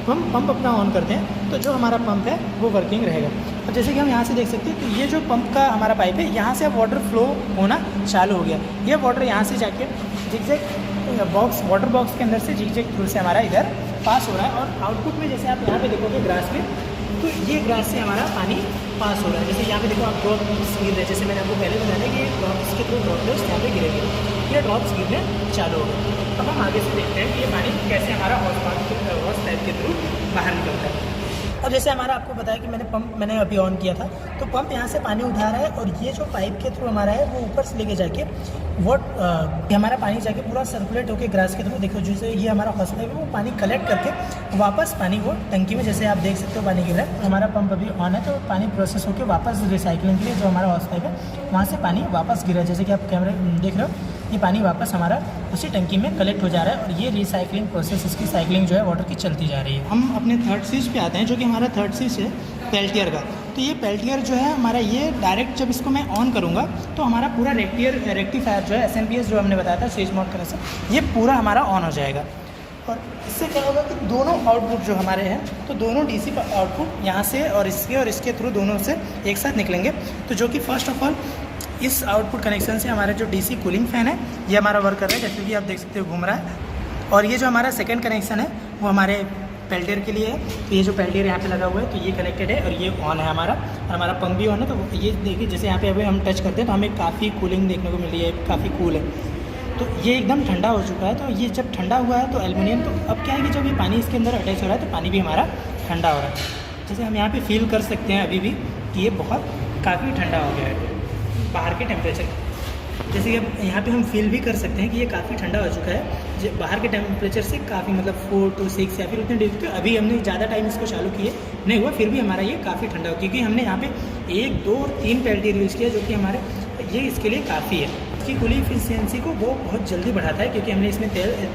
तो हम पंप अपना ऑन करते हैं, तो जो हमारा पंप है वो वर्किंग रहेगा। अब जैसे कि हम यहाँ से देख सकते हैं, तो ये जो पंप का हमारा पाइप है, यहाँ से अब वाटर फ्लो होना चालू हो गया। ये वाटर यहाँ से जाके जिगजैग बॉक्स, वाटर बॉक्स के अंदर से जिगजैग थ्रू से हमारा इधर पास हो रहा है। और आउटपुट में जैसे आप यहाँ पे देखोगे ग्रास में, तो ये ग्रास से हमारा पानी पास हो रहा है। जैसे यहाँ पे देखो आप ड्रॉप्स गिर रहे हैं, जैसे मैंने आपको पहले बताया कि ड्रॉप्स के थ्रू ड्रॉपलेट्स यहाँ पे गिरेंगे, ये ड्रॉप्स गिरने चालू हो गए। अब हम आगे से देखते हैं कि ये पानी कैसे हमारा हॉस पाइप के थ्रू बाहर निकलता है। अब जैसे हमारा आपको बताया कि मैंने अभी ऑन किया था, तो पंप यहाँ से पानी उठा रहा है और ये जो पाइप के थ्रू हमारा है वो ऊपर से लेके जाके वो हमारा पानी जाके पूरा सर्कुलेट होकर ग्रास के थ्रू, देखो जैसे ये हमारा हॉस पाइप है वो पानी कलेक्ट करके वापस पानी वो टंकी में, जैसे आप देख सकते हो पानी गिर रहा है। तो हमारा पंप अभी ऑन है, तो पानी प्रोसेस होकर वापस रिसाइकलिंग के लिए जो हमारा हॉस पाइप है वहाँ से पानी वापस गिर रहा है। जैसे कि आप कैमरे देख रहे हो, ये पानी वापस हमारा उसी टंकी में कलेक्ट हो जा रहा है और ये रिसाइकलिंग प्रोसेस, इसकी साइकिलिंग जो है वाटर की चलती जा रही है। हम अपने थर्ड स्विच पे आते हैं, जो कि हमारा थर्ड स्विच है। पेल्टियर का। तो ये पेल्टियर जो है हमारा, ये डायरेक्ट जब इसको मैं ऑन करूँगा तो हमारा पूरा रेक्टिफायर जो है SMP जो हमने बताया था स्विच मोड कनेक्शन, ये पूरा हमारा ऑन हो जाएगा। और इससे क्या होगा कि दोनों आउटपुट जो हमारे हैं, तो दोनों DC आउटपुट यहाँ से और इसके थ्रू दोनों से एक साथ निकलेंगे। तो जो कि फर्स्ट ऑफ ऑल इस आउटपुट कनेक्शन से हमारा जो DC कूलिंग फ़ैन है ये हमारा वर्क कर रहा है, जैसे कि आप देख सकते हो घूम रहा है। और ये जो हमारा सेकेंड कनेक्शन है वो हमारे पेल्टियर के लिए है। तो ये जो पेल्टियर यहाँ पे लगा हुआ है तो ये कनेक्टेड है और ये ऑन है हमारा, और हमारा पंप भी ऑन है। तो ये देखिए जैसे यहाँ पे अभी हम टच करते हैं तो हमें काफ़ी कूलिंग देखने को मिल रही है, काफ़ी कूल है। तो ये एकदम ठंडा हो चुका है। तो ये जब ठंडा हुआ है तो एल्युमिनियम, तो अब क्या है कि जब ये पानी इसके अंदर अटैच हो रहा है तो पानी भी हमारा ठंडा हो रहा है। जैसे हम यहाँ पे फील कर सकते हैं अभी भी कि ये बहुत काफ़ी ठंडा हो गया है बाहर के टेम्परेचर, जैसे कि अब यहाँ पे हम फील भी कर सकते हैं कि ये काफ़ी ठंडा हो चुका है बाहर के टेम्परेचर से काफ़ी, मतलब 4 to 6 या फिर उतने डिग्री। तो अभी हमने ज़्यादा टाइम इसको चालू किए नहीं हुआ, फिर भी हमारा ये काफ़ी ठंडा हो, क्योंकि हमने यहाँ पे 1, 2, 3 पेल्टियर यूज़ किया, जो कि हमारे ये इसके लिए काफ़ी है। इसकी कूलिंग एफिशिएंसी को वो बहुत जल्दी बढ़ाता है, क्योंकि हमने इसमें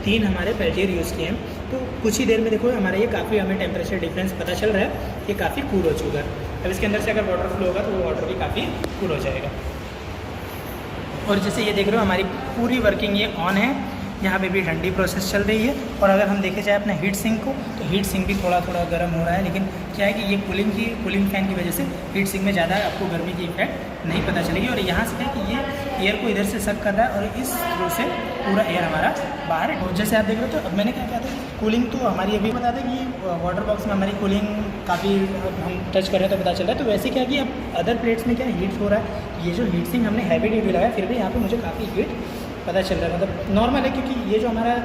3 हमारे पेल्टियर यूज़ किए हैं। तो कुछ ही देर में देखो हमारा ये काफ़ी, हमें टेम्परेचर डिफरेंस पता चल रहा है, ये काफ़ी कूल हो चुका है। अब इसके अंदर से अगर वाटर फ्लो होगा तो वो वाटर भी काफ़ी कूल हो जाएगा। और जैसे ये देख रहे हो हमारी पूरी वर्किंग ये ऑन है, यहाँ पे भी ठंडी प्रोसेस चल रही है। और अगर हम देखे जाए अपना हीट सिंक को, तो हीट सिंक भी थोड़ा थोड़ा गर्म हो रहा है, लेकिन क्या है कि ये कूलिंग फ़ैन की वजह से हीट सिंक में ज़्यादा आपको गर्मी की इफेक्ट नहीं पता चलेगी। और यहाँ से क्या है कि ये एयर को इधर से सक कर रहा है और इस थ्रू से पूरा एयर हमारा बाहर है। जैसे आप देख रहे हो, तो अब मैंने क्या कहा था कि कूलिंग तो हमारी अभी बता दें कि वाटर बॉक्स में हमारी कूलिंग काफ़ी, हम टच कर रहे हैं तो पता चल रहा है। तो वैसे क्या कि अब अदर प्लेट्स में क्या हीट हो रहा है, ये जो हीट सिंक हमने हैवी ड्यूटी लगाया फिर भी यहाँ पर मुझे काफ़ी हीट पता चल रहा है, मतलब नॉर्मल है, क्योंकि ये जो हमारा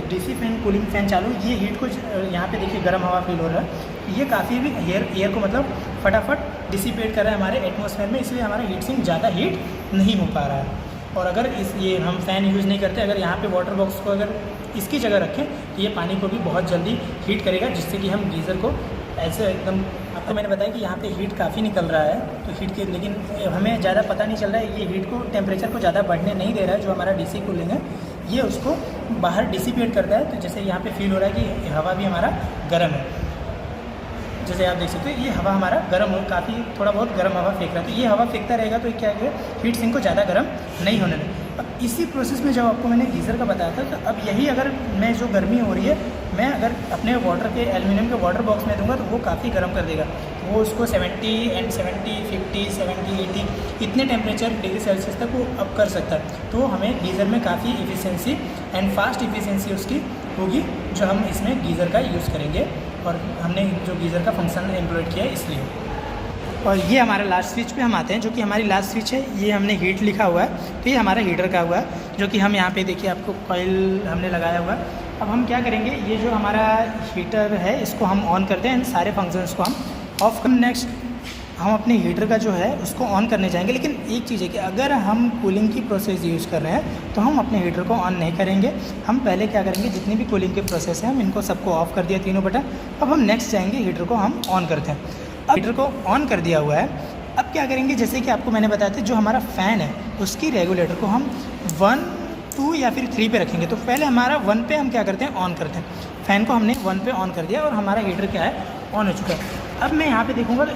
DC फैन कूलिंग फ़ैन चालू, ये हीट को यहाँ पे देखिए गर्म हवा फील हो रहा है, ये काफ़ी भी एयर को मतलब फटाफट डिसिपेट कर रहा है हमारे एटमॉस्फेयर में, इसलिए हमारा हीट सिंक ज़्यादा हीट नहीं हो पा रहा है। और अगर ये हम फ़ैन यूज़ नहीं करते, अगर यहाँ पे वाटर बॉक्स को अगर इसकी जगह रखें तो ये पानी को भी बहुत जल्दी हीट करेगा, जिससे कि हम गीज़र को ऐसे एकदम, आपको मैंने बताया कि यहाँ पे हीट काफ़ी निकल रहा है, तो हीट के, लेकिन हमें ज़्यादा पता नहीं चल रहा है, ये हीट को, टेम्परेचर को ज़्यादा बढ़ने नहीं दे रहा है। जो हमारा DC कूलिंग है ये उसको बाहर डिसिपेट करता है। तो जैसे यहाँ पे फील हो रहा है कि हवा भी हमारा गर्म है, जैसे आप देख सकते हो ये हवा हमारा गर्म हो, काफ़ी थोड़ा बहुत गर्म हवा फेंक रहा है। तो ये हवा फेंकता रहेगा तो क्या है, हीट सिंक को ज़्यादा गर्म नहीं होने देगा। अब इसी प्रोसेस में जब आपको मैंने गीज़र का बताया था, तो अब यही अगर मैं जो गर्मी हो रही है, मैं अगर अपने वाटर के एल्युमिनियम के वाटर बॉक्स में दूंगा तो वो काफ़ी गर्म कर देगा, वो उसको 70 एंड 70, 50, 70, 80 इतने टेम्परेचर डिग्री सेल्सियस तक वो अप कर सकता है। तो हमें गीज़र में काफ़ी इफ़िशियंसी एंड फास्ट इफ़िशियंसी उसकी होगी, जो हम इसमें गीज़र का यूज़ करेंगे। और हमने जो गीज़र का फंक्शन एम्प्लॉयड किया है इसलिए। और ये हमारा लास्ट स्विच पे हम आते हैं, जो कि हमारी लास्ट स्विच है, ये हमने हीट लिखा हुआ है, तो ये हमारा हीटर का हुआ है, जो कि हम यहाँ पे देखिए आपको कॉइल हमने लगाया हुआ है। अब हम क्या करेंगे, ये जो हमारा हीटर है इसको हम ऑन करते हैं, सारे फंक्शंस को हम ऑफ कर। नेक्स्ट हम अपने हीटर का जो है उसको ऑन करने जाएंगे, लेकिन एक चीज़ है कि अगर हम कूलिंग की प्रोसेस यूज़ कर रहे हैं तो हम अपने हीटर को ऑन नहीं करेंगे। हम पहले क्या करेंगे, जितनी भी कूलिंग के प्रोसेस हैं हम इनको सबको ऑफ़ कर दिया, तीनों बटन। अब हम नेक्स्ट जाएंगे, हीटर को हम ऑन करते हैं। अब हीटर को ऑन कर दिया हुआ है, अब क्या करेंगे, जैसे कि आपको मैंने बताया था जो हमारा फ़ैन है उसकी रेगुलेटर को हम 1, 2 या फिर 3 पे रखेंगे। तो पहले हमारा 1 पे हम क्या करते हैं, ऑन करते हैं। फ़ैन को हमने 1 पे ऑन कर दिया और हमारा हीटर क्या है, ऑन हो चुका है। अब मैं यहाँ पे देखूँगा तो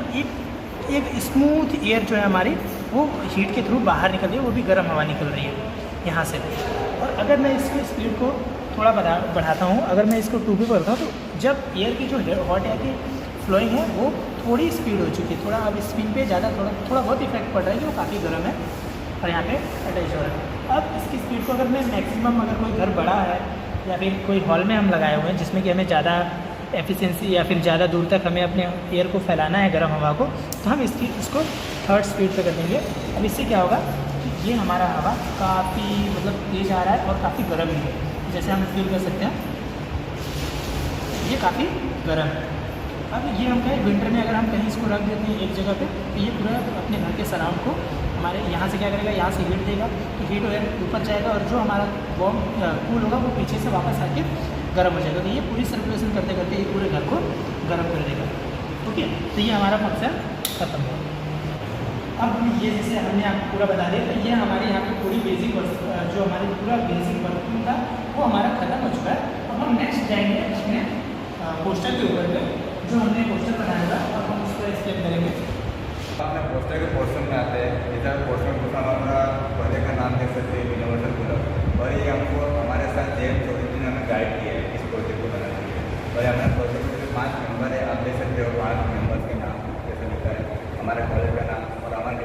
एक स्मूथ एयर जो है हमारी वो हीट के थ्रू बाहर निकल रही है, वो भी गर्म हवा निकल रही है यहाँ से। और अगर मैं इसकी स्पीड को थोड़ा बढ़ाता हूँ, अगर मैं इसको 2 पे करता हूँ, तो जब एयर की जो हॉट एयर की फ्लोइंग है वो थोड़ी स्पीड हो चुकी है, थोड़ा अब स्पिन पे ज़्यादा थोड़ा बहुत इफेक्ट पड़ रहा है, जो काफ़ी गर्म है और यहाँ पे अटैच हो रहा है। अब इसकी स्पीड को अगर मैं मैक्सिमम, अगर कोई घर बड़ा है या फिर कोई हॉल में हम लगाए हुए हैं जिसमें कि हमें ज़्यादा एफिशिएंसी या फिर ज़्यादा दूर तक हमें अपने एयर को फैलाना है गर्म हवा को, तो हम इसको 3rd स्पीड पे कर देंगे। अब इससे क्या होगा कि ये हमारा हवा काफ़ी मतलब तेज़ आ रहा है और काफ़ी गर्म भी है, जैसे हम फील कर सकते हैं ये काफ़ी गर्म है। अब ये हम कहें विंटर में अगर हम कहीं इसको रख देते हैं एक जगह पे, तो ये पूरा अपने घर के सराउंड को हमारे यहाँ से क्या करेगा, यहाँ से हीट देगा, तो हीट ऊपर जाएगा और जो हमारा वार्म कूल होगा वो पीछे से वापस आके गर्म हो जाएगा। तो ये पूरी सर्कुलेशन करते करते ये पूरे घर को गर्म कर देगा। ओके, तो ये हमारा फंक्शन खत्म हो। अब ये जैसे हमने आपको पूरा बता दिया, तो ये हमारे यहाँ की पूरी बेसिक जो हमारी पूरा बेसिक वर्किंग था वो हमारा खत्म हो चुका है। अब हम नेक्स्ट जाएंगे अपने पोस्टर के ऊपर पे, जो हमने पोस्टर बनाया था और हम उसको एक्सप्लेन करेंगे। अपने पोस्टर के पोर्शन में आते हैं। इधर पोर्शन को हमारा प्रोजेक्ट का नाम देख सकते हैं यूनिवर्सल कूलर, और ये हमको हमारे साथ जेम्स चौधरी ने हमें गाइड किया है इस प्रोजेक्ट को बनाने के लिए। और हमारे प्रोजेक्ट में 5 मेंबर है, आप देख सकते हो 5 मेंबर्स के नाम जैसे लिखा है, हमारे कॉलेज का नाम और हमारे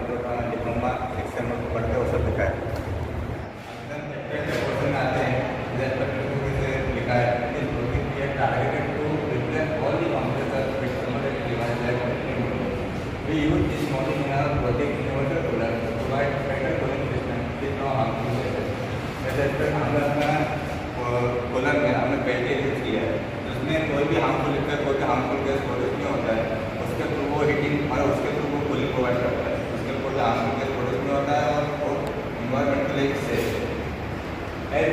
डिप्लोमा सेक्शन में पढ़ते वो सब लिखा है। पोर्शन में आते हैं, इधर से लिखा है इस प्रोजेक्ट की targeted to replace all the compressor with thermal device like we use this model in our project universal cooler to provide better cooling system with no harmful gases. जैसे हमने अपना कूलर में हमने पहले यूज किया है, उसमें कोई भी हार्मफुल इफेक्ट कोई भी हार्मफुल गैस प्रोड्यूस नहीं होता है, उसके थ्रू वो हीटिंग और उसके थ्रू वो कूलिंग प्रोवाइड करता है, उसके कोई हार्मफुल गैस प्रोड्यूस नहीं होता है और वो इन्वायरमेंट के लिए सेफ है।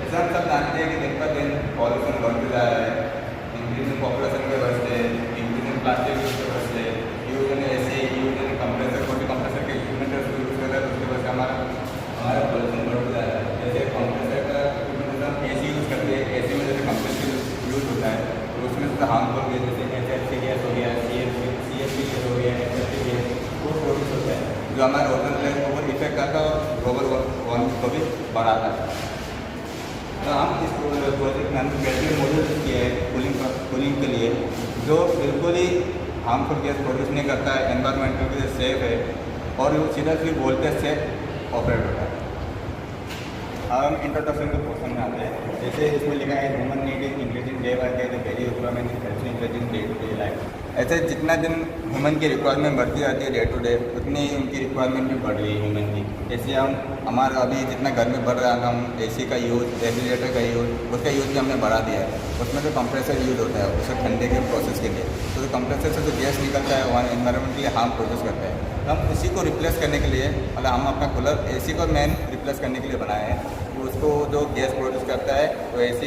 ऐसा हम सब जानते हैं कि दिन पर दिन पॉल्यूशन बढ़ते जा रहा है, इंक्रीजिंग पॉपुलेशन के वजह से, इंक्रीजिंग प्लास्टिक यूज की वजह से, यूज इन ऐसे यूज इन कंप्रेसर कोई कंप्रेसर के इक्विपमेंट यूज कर रहा है, तो उसकी वजह से हमारा पॉल्यूशन बढ़ते जा रहा है। जैसे कंप्रेसर का हम AC यूज़ करते हैं, AC में जैसे कंप्रेसर यूज होता है तो उसमें से हार्मफुल गैस जैसे HFC गैस हो गया, CFC गैस हो गया, HFC गैस वो प्रोड्यूस होता है जो हमारे ओजोन लेयर को ऊपर इफेक्ट करता है और ग्लोबल वार्मिंग को भी बढ़ाता है। तो हम इस प्रोजेक्ट में हमने बैटरी मॉड्यूल किया है कूलिंग के लिए, जो बिल्कुल ही हार्मफुल गैस प्रोड्यूस नहीं करता है, एनवायरमेंटल के लिए सेफ है और वो सीधा सिर्फ वोल्टेज से ऑपरेट होता है। अब हम इंट्रोडक्शन के पोर्शन में आते हैं। जैसे इसमें लिखा है human need is increasing day by day, the very requirement is health increasing day to day life. ऐसे जितना दिन ह्यूमन की रिक्वायरमेंट बढ़ती जाती है डे टू डे, उतनी ही उनकी रिक्वायरमेंट भी बढ़ रही है ह्यूमन की। जैसे हम हमारा अभी जितना गर्मी बढ़ रहा है, हम AC का यूज़, रेफ्रिजरेटर का यूज़, उसका यूज़ भी हमने बढ़ा दिया है। उसमें जो कंप्रेसर यूज़ होता है उससे ठंडे के प्रोसेस के लिए, तो जो कंप्रेसर से जो गैस निकलता है वहाँ एनवायरमेंट के लिए हार्म प्रोड्यूस करता है। तो हम इसी को रिप्लेस करने के लिए, मतलब हम अपना कूलर AC को मेन रिप्लेस करने के लिए बनाए हैं कि उसको जो गैस प्रोड्यूस करता है वो AC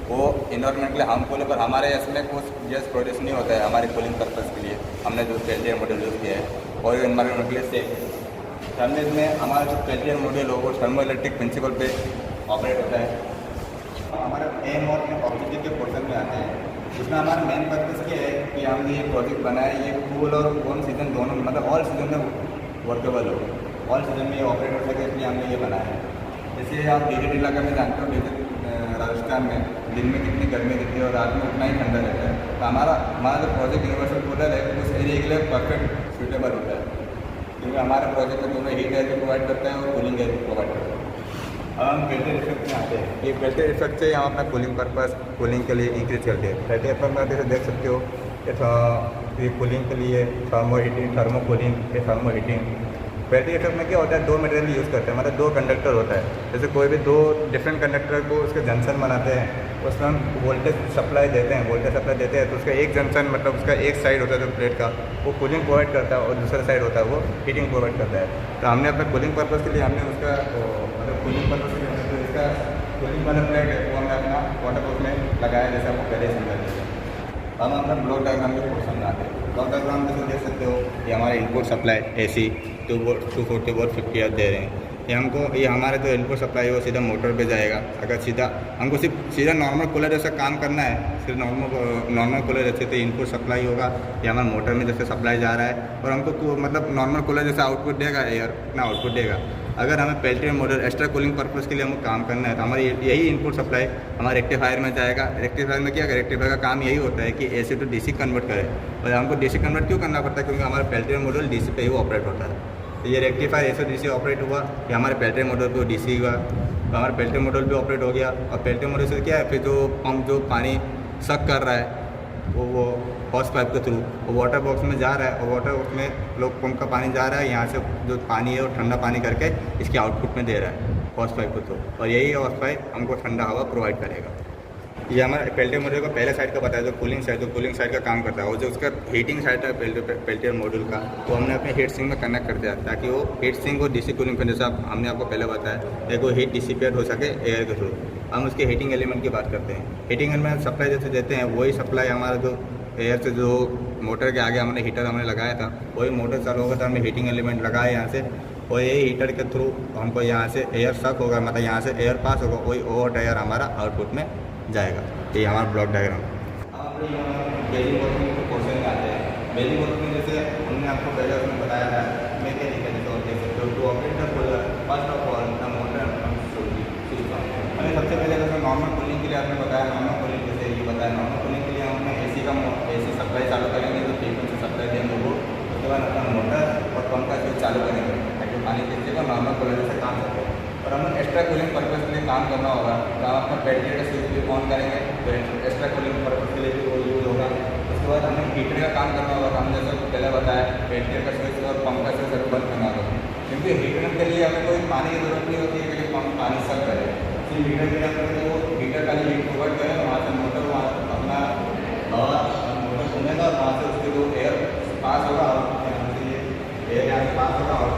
वो इन्वायरमेंटली हार्मफुल है, पर हमारे इसमें कुछ गैस प्रोड्यूस नहीं होता है। हमारे कूलिंग पर्पज़ के लिए हमने जो पेल्टियर मॉडल यूज़ किया है और इन्वायरमेंट के लिए सेफ है। हमने इसमें हमारा जो पेल्टियर मॉडल हो वो थर्मो इलेक्ट्रिक प्रिंसिपल पे ऑपरेट होता है। हमारा एम और ऑब्जेक्टिव के पोर्शन में आते हैं, इसमें हमारा मेन पर्पज़ क्या है कि हमने ये प्रोजेक्ट बनाया, ये कूल और वार्म सीजन दोनों, मतलब ऑल सीजन में वर्केबल हो, ऑल सीजन में ये ऑपरेट हो सके, इसलिए हमने ये बनाया है। जैसे आप डेजर्ट इलाका में जानते हो, डेजर्ट राजस्थान में दिन में कितनी गर्मी रहती है और रात में उतना ही ठंडा रहता है, तो हमारा जो प्रोजेक्ट यूनिवर्सल कूलर है उस एरिया के लिए परफेक्ट सूटेबल होता है, क्योंकि हमारा प्रोजेक्ट में दोनों हीट एयर भी प्रोवाइड करते हैं और कूलिंग एयर भी प्रोवाइड करते हैं। अब हम पेल्टियर इफेक्ट में आते हैं। ये पेल्टियर इफेक्ट से हम अपना कूलिंग पर्पस कूलिंग के लिए इंक्रीज करते हैं। पेल्टियर इफेक्ट में जैसे देख सकते हो, ये कूलिंग के लिए थर्मो कूलिंग, ये थर्मो हीटिंग। पेल्टियर इफेक्ट में क्या होता है, 2 मटेरियल यूज़ करते हैं, मतलब 2 कंडक्टर होता है। जैसे कोई भी 2 डिफरेंट कंडक्टर को उसके जंक्शन बनाते हैं, उसमें हम वोल्टेज सप्लाई देते हैं, तो उसका एक जंक्शन, मतलब उसका एक साइड होता है जो प्लेट का, वो कूलिंग प्रोवाइड करता है और दूसरा साइड होता है वो हीटिंग प्रोवाइड करता है। तो हमने अपने कूलिंग पर्पज़ के लिए हमने उसका मतलब कूलिंग पर्पज़ के लिए हमने इसका कूलिंग वाला प्लेट है वो हमने अपना वाटर प्रूफ में लगाया, जैसे आपको पहले समझा दिया। अब हम अपना ब्लॉक डायग्राम के पोर्शन में आते हैं। ब्लॉक डायग्राम में देख सकते हो, ये हमारा input supply AC 240 volt 50 Hz दे रहे हैं। ये हमारा जो इनपुट सप्लाई है वो सीधा मोटर पे जाएगा। अगर हमको सीधा नॉर्मल कूलर जैसा काम करना है, सिर्फ नॉर्मल कूलर जैसे तो इनपुट सप्लाई होगा, ये हमारा मोटर में जैसे सप्लाई जा रहा है और हमको मतलब नॉर्मल कूलर जैसा आउटपुट देगा, एयर ना आउटपुट देगा। अगर हमें Peltier model extra cooling purpose के लिए हमको काम करना है तो हमारी यही इनपुट सप्लाई हमारे रेक्टिफायर में जाएगा। रेक्टिफायर में क्या, रेक्टिफायर का काम यही होता है कि AC to DC कन्वर्ट करे, और हमको DC कन्वर्ट क्यों करना पड़ता है, क्योंकि हमारा पेल्टियर मॉडल DC पे ही ऑपरेट होता है। तो ये रेक्टिफायर AC DC ऑपरेट हुआ, या हमारे पेल्टियर मॉडल पे DC हुआ, तो हमारे पेल्टियर मॉडल भी ऑपरेट हो गया। और पेल्टियर मॉडल से क्या है, फिर जो पंप जो पानी सक कर रहा है वो हॉस पाइप के थ्रू वो वाटर बॉक्स में जा रहा है, और वाटर बॉक्स में लोग पंप का पानी जा रहा है, यहाँ से जो पानी है वो ठंडा पानी करके इसके आउटपुट में दे रहा है हॉस पाइप के थ्रू, और यही हॉस पाइप हमको ठंडा हवा प्रोवाइड करेगा। ये हमारा पेल्टियर मॉड्यूल का पहले साइड का बताया, जो कूलिंग साइड का काम करता है, और जो उसका हीटिंग साइड है पेल्टियर मॉड्यूल का, वो हमने अपने हीट सिंक में कनेक्ट कर दिया ताकि वो हीट सिंक और DC कूलिंग फैन, जैसा हमने आपको पहले बताया, एक वो हीट डिसिपेट हो सके एयर के थ्रू। हम उसके हीटिंग एलिमेंट की बात करते हैं। हीटिंग एलिमेंट सप्लाई जैसे देते हैं, वही सप्लाई हमारा जो एयर से जो मोटर के आगे हमने हीटर हमने लगाया था, वही मोटर चालू होगा तो हमने हीटिंग एलिमेंट लगाया यहाँ से, और यही हीटर के थ्रू हमको यहाँ से एयर सक होगा, मतलब यहाँ से एयर पास होगा, वही हॉट एयर हमारा आउटपुट में जाएगा। ये हमारा ब्लॉक डायग्राम। अब बेली वर्किंग के क्वेश्चन में आते हैं। बेली वर्किंग में जैसे हमने आपको पहले उसमें बताया था mechanical to operate the cooler first of all the motor system. मैंने सबसे पहले जैसे नॉर्मल कूलिंग के लिए आपने बताया, नॉर्मल कूलिंग जैसे ये बताया, नॉर्मल कूलिंग के लिए हम एसी सप्लाई चालू करेंगे तो फ्रीक्वेंसी सप्लाई देंगे वो, उसके बाद अपना मोटर और पंप का स्विच चालू करेंगे ताकि पानी खींचेगा, नॉर्मल कूलर से काम करेंगे। और हमें एक्स्ट्रा कूलिंग पर्पज़ के लिए काम करना होगा तो हम अपना पेल्टियर का स्विच भी ऑन करेंगे तो एक्स्ट्रा कूलिंग पर्पज़ के लिए भी वो यूज होगा। उसके बाद हमें हीटर का काम करना होगा। हमने जैसे पहले बताया पेल्टियर का स्विच और पंप का स्विच बंद करना होगा, क्योंकि हीटर के लिए हमें कोई पानी की जरूरत नहीं होती है कि पंप पानी सब करे। सिर्फ हीटर के लिए हमें वो हीटर का हीट प्रोवाइड करें, वहाँ से मोटर वहाँ अपना हवा मोटर घूमेगा और वहाँ से उसके जो एयर पास होगा एयर यहाँ से पास होगा और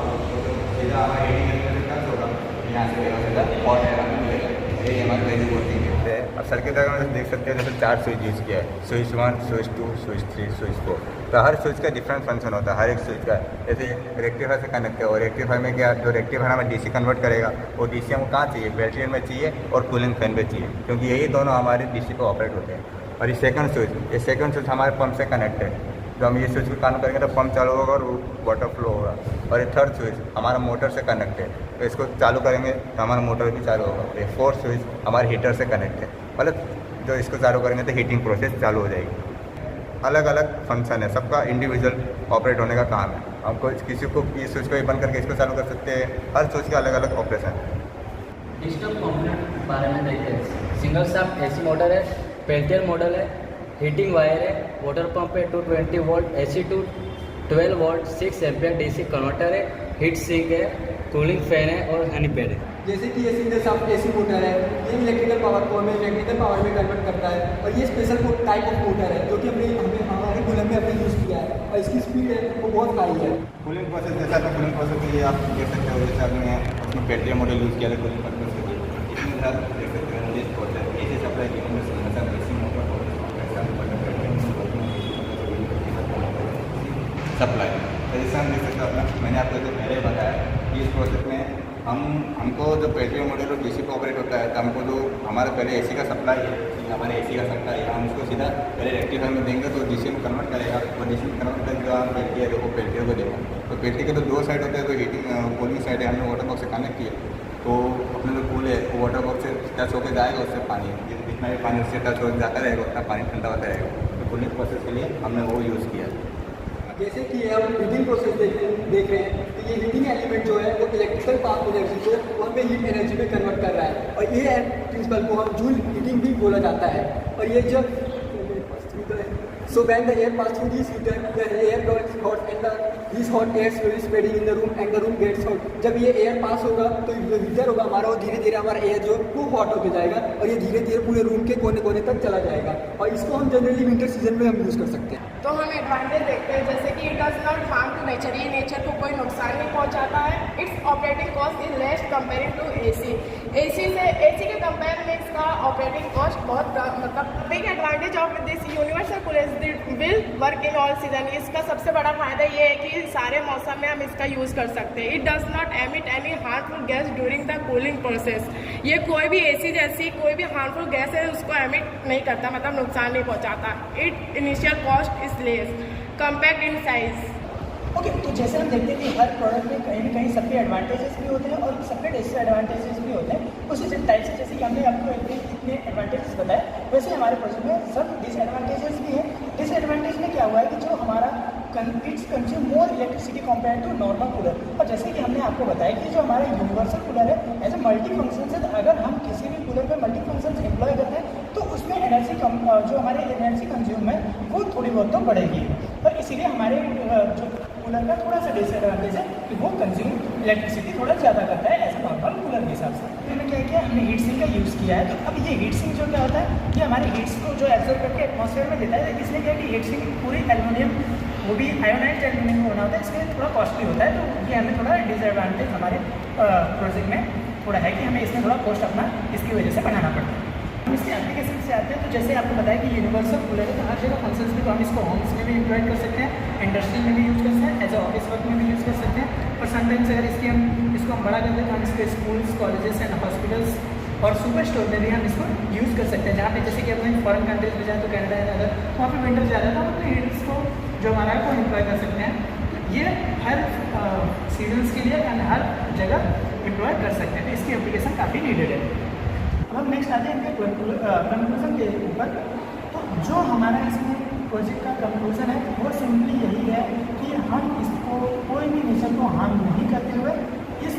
सीधा हमारा हीटिंग टच होगा, यहाँ से सीधा हॉट एयर हमें मिलेगा। यही हमारी बेसिक वर्किंग है। और सर्किट डायग्राम में देख सकते हैं जैसे 4 स्विच यूज़ किया है, स्विच 1, स्विच 2, स्विच 3, स्विच 4। तो हर स्विच का डिफरेंट फंक्शन होता है, हर एक स्विच का। जैसे रेक्टिफायर से कनेक्ट है और रेक्टिफायर में क्या, जो रेक्टिफायर हमें डीसी कन्वर्ट करेगा वो डीसी हमको कहाँ चाहिए, पेल्टियर में चाहिए और कूलिंग फैन में चाहिए, क्योंकि यही दोनों हमारे डीसी पे ऑपरेट होते हैं। और ये सेकंड स्विच हमारे पंप से कनेक्ट है, जो हम ये स्विच को काम करेंगे तो पंप चालू होगा और वाटर फ्लो होगा। और ये थर्ड स्विच हमारा मोटर से कनेक्ट है, तो इसको चालू करेंगे तो हमारा मोटर भी चालू होगा। और ये फोर्थ स्विच हमारे हीटर से कनेक्ट है, मतलब जो इसको चालू करेंगे तो हीटिंग प्रोसेस चालू हो जाएगी। अलग अलग फंक्शन है, सबका इंडिविजुअल ऑपरेट होने का काम है। हमको किसी को ये स्विच को बंद करके इसको चालू कर सकते हैं, हर स्विच का अलग अलग ऑपरेशन है। डिजिटल कंपोनेंट बारे में देखते हैं। सिंगल शाफ्ट एसी मोटर है, पेल्टियर मॉडल है, हीटिंग वायर है, वाटर पंप है 220 volt, AC to 12 volt, 6 ampere DC converter है, हीट सिंक है, कूलिंग फैन है और हनी पैड है। जैसे कि ये सिंगल शाफ्ट एसी मोटर है, ये इलेक्ट्रिकल पावर को हमें इलेक्ट्रिकल पावर में कन्वर्ट करता है। और ये स्पेशल टाइप ऑफ मोटर है जो कि हमें हमारे कूलर में अपने यूज़ किया है और इसकी स्पीड है वो बहुत हाई है। कूलिंग प्रोसेस जैसा था, कूलिंग प्रोसेस के लिए आप देख सकते हो जैसे आपने अपनी पेल्टियर मॉडल यूज़ किया था कूलिंग पर्पज के लिए, इसमें आप देख सकते हो लिस्ट होता है एसी सप्लाई की एसी मोटर सप्लाई। तो जैसे हम देख सकते हो अपना, मैंने आपको जो पहले बताया कि इस प्रोसेस में हमको जो पेल्टियर मॉडल और डीसी को ऑपरेट होता है तो हमको जो हमारा पहले एसी का सप्लाई है, हमारे एसी का सप्लाई है, हम उसको सीधा पहले रेक्टिफायर में देंगे तो डीसी में कन्वर्ट करेगा और डीसी में कन्वर्ट करके जो हम पेल्टियर है वो पेल्टियर को देगा। तो पेल्टियर के तो 2 साइड होते हैं, तो हीटिंग कूलिंग साइड है हमने वाटर बॉक्स से कनेक्ट किया तो अपने जो कूल है वो वाटर बॉक्स से टच होकर जाएगा, उससे पानी जितना भी पानी उससे टच हो जाता रहेगा उतना पानी ठंडा होता रहेगा। तो कूलिंग प्रोसेस के लिए हमने वो यूज़ किया। जैसे कि हम हीटिंग प्रोसेस देख रहे हैं तो ये हीटिंग एलिमेंट जो है वो इलेक्ट्रिकल पावर एनर्जी को वो हमें हीट एनर्जी में कन्वर्ट कर रहा है और ये प्रिंसिपल को हम जूल हीटिंग भी बोला जाता है। और ये जब So when the air passes through this heater, the air gets hot and this hot air slowly spreading in the room and the room gets hot. जब ये एयर पास होगा तो जो हीटर होगा हमारा वो धीरे धीरे हमारा एयर जो वो हॉट होते जाएगा और ये धीरे धीरे पूरे रूम के कोने कोने तक चला जाएगा। और इसको हम जनरली विंटर सीजन में हम यूज़ कर सकते हैं। तो हम एडवांटेज देखते हैं जैसे कि it does not harm to nature, ये नेचर को कोई नुकसान नहीं पहुंचाता है। It's operating cost is less comparing to AC के कंपेयर में इसका ऑपरेटिंग कॉस्ट बहुत मतलब big advantage of this universal cooler will work in all season. इसका सबसे बड़ा फायदा ये है कि सारे मौसम में हम इसका यूज़ कर सकते हैं। It does not emit any harmful gas during the cooling process. ये कोई भी एसी जैसी कोई भी हार्मफुल गैस है उसको एमिट नहीं करता, मतलब नुकसान नहीं पहुंचाता। It initial cost is less, compact in size. Okay, तो जैसे हम देखते हैं कि हर प्रोडक्ट में कहीं ना कहीं सबके एडवांटेजेस भी होते हैं और सबके डिसएडवांटेजेस भी होते हैं। उसी टाइप से जैसे कि हमने आपको इतने एडवांटेजेस बताए वैसे हमारे प्रोजेक्ट में सब डिसएडवांटेजेस भी हैं। डिसएडवांटेज में क्या हुआ है कि जो हमारा it's consume more electricity compare to normal cooler. और जैसे कि हमने आपको बताया कि जो हमारा यूनिवर्सल कूलर है एज ए मल्टी फंक्शन है, अगर हम किसी भी कूलर पे मल्टी फंक्शन एम्प्लॉय करते हैं तो उसमें एनर्जी जो हमारी एनर्जी कंज्यूम है वो थोड़ी बहुत तो बढ़ेगी। और इसीलिए हमारे जो कूलर का थोड़ा सा डिसएडवांटेज है कि वो कंज्यूम इलेक्ट्रिसिटी थोड़ा ज़्यादा करता है एज ए नॉर्मल कूलर के हिसाब से। हमने क्या किया, हमने हीट सिंक का यूज़ किया है। तो अब ये हीट सिंक जो क्या होता है ये हमारे हीट्स को जो एब्जॉर्ब करके एटमॉस्फेयर में देता है। इसलिए क्या है कि हीट सिंक पूरी एल्यूमिनियम वो भी आयोनाइज्ड एल्यूमिनियम में होना होता है, इसलिए थोड़ा कॉस्टली होता है। तो ये हमें थोड़ा डिसएडवांटेज हमारे प्रोजेक्ट में थोड़ा है कि हमें इसमें थोड़ा कॉस्ट अपना इसकी वजह से बढ़ाना पड़ता है। हम इसके एप्लीकेशन से आते हैं तो जैसे आपको बताया कि यूनिवर्सल कूलर है तो हर जगह फंक्शंस में तो हम इसको होम्स में भी इंप्लॉय कर सकते हैं, इंडस्ट्री में भी यूज़ कर सकते हैं, एज ए ऑफिस वर्क में भी यूज़ कर सकते हैं। और समटाइम्स अगर इसको हम बड़ा कर दें तो हम इसको स्कूल्स, कॉलेजेस एंड हॉस्पिटल्स और सुपर स्टोर में भी हम इसको यूज़ कर सकते हैं, जहाँ पे जैसे कि अपने फॉरेन कंट्रीज में जाए तो कनाडा है अगर तो वहाँ पे विंटर ज़्यादा था, अपने हीटर्स को जो हमारा है वो एम्प्लॉय कर सकते हैं। ये हर सीजन्स के लिए एंड हर जगह एम्प्लॉय कर सकते हैं, तो इसकी एप्लीकेशन काफ़ी नीडेड है। अब हम नेक्स्ट आते हैं इनके कंक्लूजन के ऊपर। तो जो हमारा इसमें प्रोजेक्ट का कंक्लूजन है वो सिंपली यही है कि हम इसको कोई भी नेचर को हार्म नहीं करते हुए इस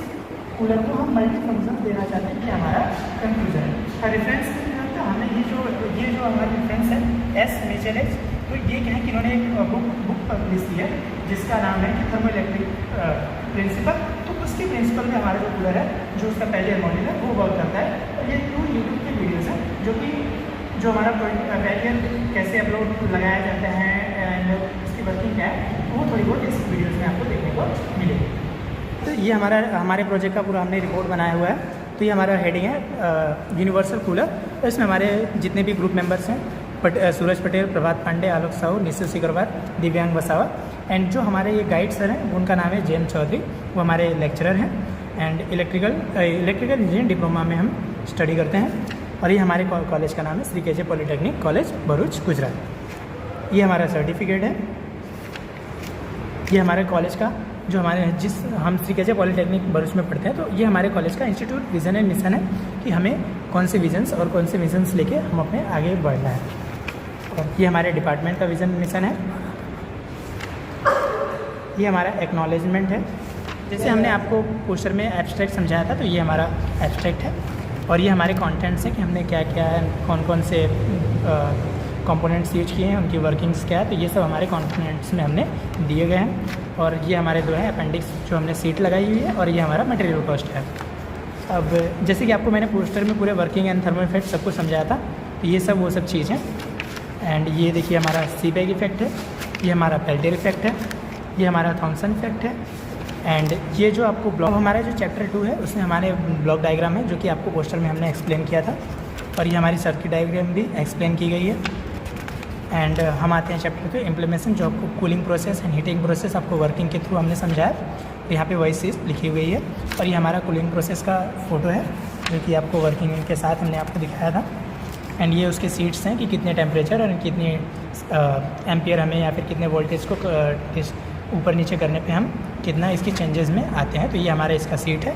कूलर को हम मल्टी फंक्शन देना चाहते हैं, कि हमारा कंक्लूजन है। रेफरेंस तो हमें ये जो हमारा रेफरेंस है एस मिचेल, तो ये क्या है कि इन्होंने एक बुक पब्लिश की है जिसका नाम है कि थर्मो इलेक्ट्रिक प्रिंसिपल। तो उसके प्रिंसिपल में हमारा जो कूलर है, जो उसका पहले मॉडल है वो वर्क करता है। और ये 2 यूट्यूब के वीडियोज़ हैं जो हमारा पैरियर कैसे अपलोड लगाया जाता है एंड इसकी वर्किंग क्या है, वो थोड़ी बहुत इस वीडियोज़ में आपको देखने को मिलेगी। तो ये हमारे प्रोजेक्ट का पूरा हमने रिपोर्ट बनाया हुआ है। तो ये हमारा हेडिंग है यूनिवर्सल कूलर। तो इसमें हमारे जितने भी ग्रुप मेंबर्स हैं, सूरज पटेल, प्रभात पांडे, आलोक साहू, निशु सिकरवार, दिव्यांग वसावा, एंड जो हमारे ये गाइड सर हैं उनका नाम है जेम चौधरी, वो हमारे लेक्चरर हैं एंड इलेक्ट्रिकल इंजीनियरिंग डिप्लोमा में हम स्टडी करते हैं। और ये हमारे कॉलेज का नाम है Shri KJ polytechnic college Bharuch Gujarat. ये हमारा सर्टिफिकेट है। ये हमारे कॉलेज का जो हम श्री केजे पॉलिटेक्निक भरूच में पढ़ते हैं, तो ये हमारे कॉलेज का इंस्टीट्यूट विज़न एंड मिशन है कि हमें कौन से विजन्स और कौन से मिशंस लेके हम अपने आगे बढ़ना है। और ये हमारे डिपार्टमेंट का विज़न मिशन है। ये हमारा एक्नॉलेजमेंट है। जैसे हमने आपको पोस्टर में एब्स्ट्रैक्ट समझाया था, तो ये हमारा एब्स्ट्रैक्ट है। और ये हमारे कंटेंट्स हैं कि हमने क्या क्या है, कौन से कंपोनेंट्स यूज किए हैं, उनकी वर्किंग्स क्या है, तो ये सब हमारे कंपोनेंट्स में हमने दिए गए हैं। और ये हमारे जो है अपेंडिक्स जो हमने सीट लगाई हुई है, और ये हमारा मटेरियल कॉस्ट है। अब जैसे कि आपको मैंने पोस्टर में पूरे वर्किंग एंड थर्मल इफेक्ट सब कुछ समझाया था, तो ये सब वो सब चीज़ हैं। एंड ये देखिए हमारा सीबैग इफेक्ट है, ये हमारा पेल्टियर इफेक्ट है, ये हमारा थॉमसन इफेक्ट है। एंड ये जो आपको ब्लॉक हमारा जो चैप्टर 2 है उसमें हमारे ब्लॉक डायग्राम है, जो कि आपको पोस्टर में हमने एक्सप्लेन किया था। और ये हमारी सर्किट डायग्राम भी एक्सप्लेन की गई है। एंड हम आते हैं चैप्टर 2 इम्प्लीमेंटेशन, जो आपको cooling process and heating process आपको वर्किंग के थ्रू हमने समझाया। तो यहाँ पे वही चीज़ लिखी हुई है। और ये हमारा कूलिंग प्रोसेस का फ़ोटो है, जो कि आपको वर्किंग के साथ हमने आपको दिखाया था। एंड ये उसके सीट्स हैं कि कितने टेम्परेचर और कितने एम्पियर हमें या फिर कितने वोल्टेज को ऊपर नीचे करने पे हम कितना इसकी चेंजेस में आते हैं। तो ये हमारा इसका सीट है।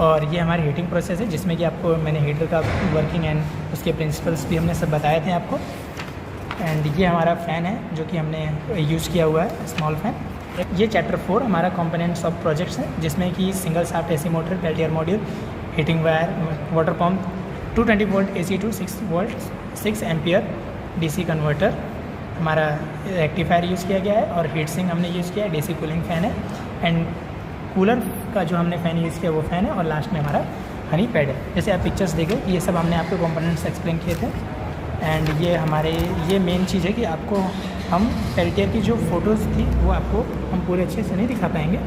और ये हमारी हीटिंग प्रोसेस है, जिसमें कि आपको मैंने हीटर का वर्किंग एंड उसके प्रिंसिपल्स भी हमने सब बताए थे आपको। एंड ये हमारा फ़ैन है जो कि हमने यूज़ किया हुआ है, स्मॉल फ़ैन। ये चैप्टर 4 हमारा कंपोनेंट्स ऑफ प्रोजेक्ट्स है, जिसमें कि single shaft AC motor, Peltier module, heating wire, water pump, 220 volt AC to 6 volt 6 ampere DC converter, हमारा रेक्टिफायर यूज़ किया गया है। और हीट सिंक हमने यूज़ किया है, DC कूलिंग फ़ैन है। एंड कूलर का जो हमने फ़ैन यूज़ किया वो फ़ैन है। और लास्ट में हमारा हनी पैड है। जैसे आप पिक्चर्स देखो, ये सब हमने आपको कंपोनेंट्स एक्सप्लेन किए थे। एंड ये मेन चीज़ है कि आपको हम पेल्टियर की जो फ़ोटोज़ थी वो आपको हम पूरे अच्छे से नहीं दिखा पाएंगे।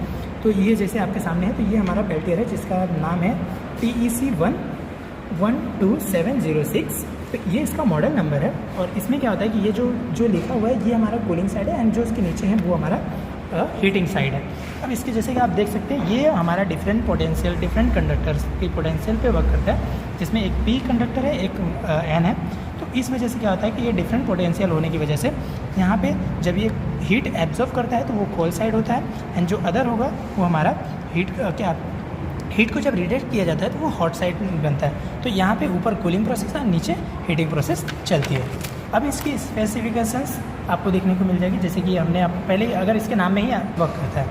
तो ये जैसे आपके सामने है, तो ये हमारा पेल्टियर है जिसका नाम है TEC 12706। तो ये इसका मॉडल नंबर है। और इसमें क्या होता है कि ये जो लिखा हुआ है ये हमारा कूलिंग साइड है, एंड जो इसके नीचे है वो हमारा हीटिंग साइड है। अब इसके जैसे कि आप देख सकते हैं, ये हमारा डिफरेंट पोटेंशियल, डिफरेंट कंडक्टर्स की पोटेंशियल पे वर्क करता है, जिसमें एक P कंडक्टर है, एक N है। तो इस वजह से क्या होता है कि ये डिफरेंट पोटेंशियल होने की वजह से यहाँ पे जब ये हीट एब्जॉर्ब करता है तो वो कोल्ड साइड होता है, एंड जो अदर होगा वो हमारा हीट को जब रिजेक्ट किया जाता है तो वो हॉट साइड बनता है। तो यहाँ पे ऊपर कूलिंग प्रोसेस है, नीचे हीटिंग प्रोसेस चलती है। अब इसकी स्पेसिफिकेशंस आपको देखने को मिल जाएगी, जैसे कि हमने पहले अगर इसके नाम में ही वर्क करता है।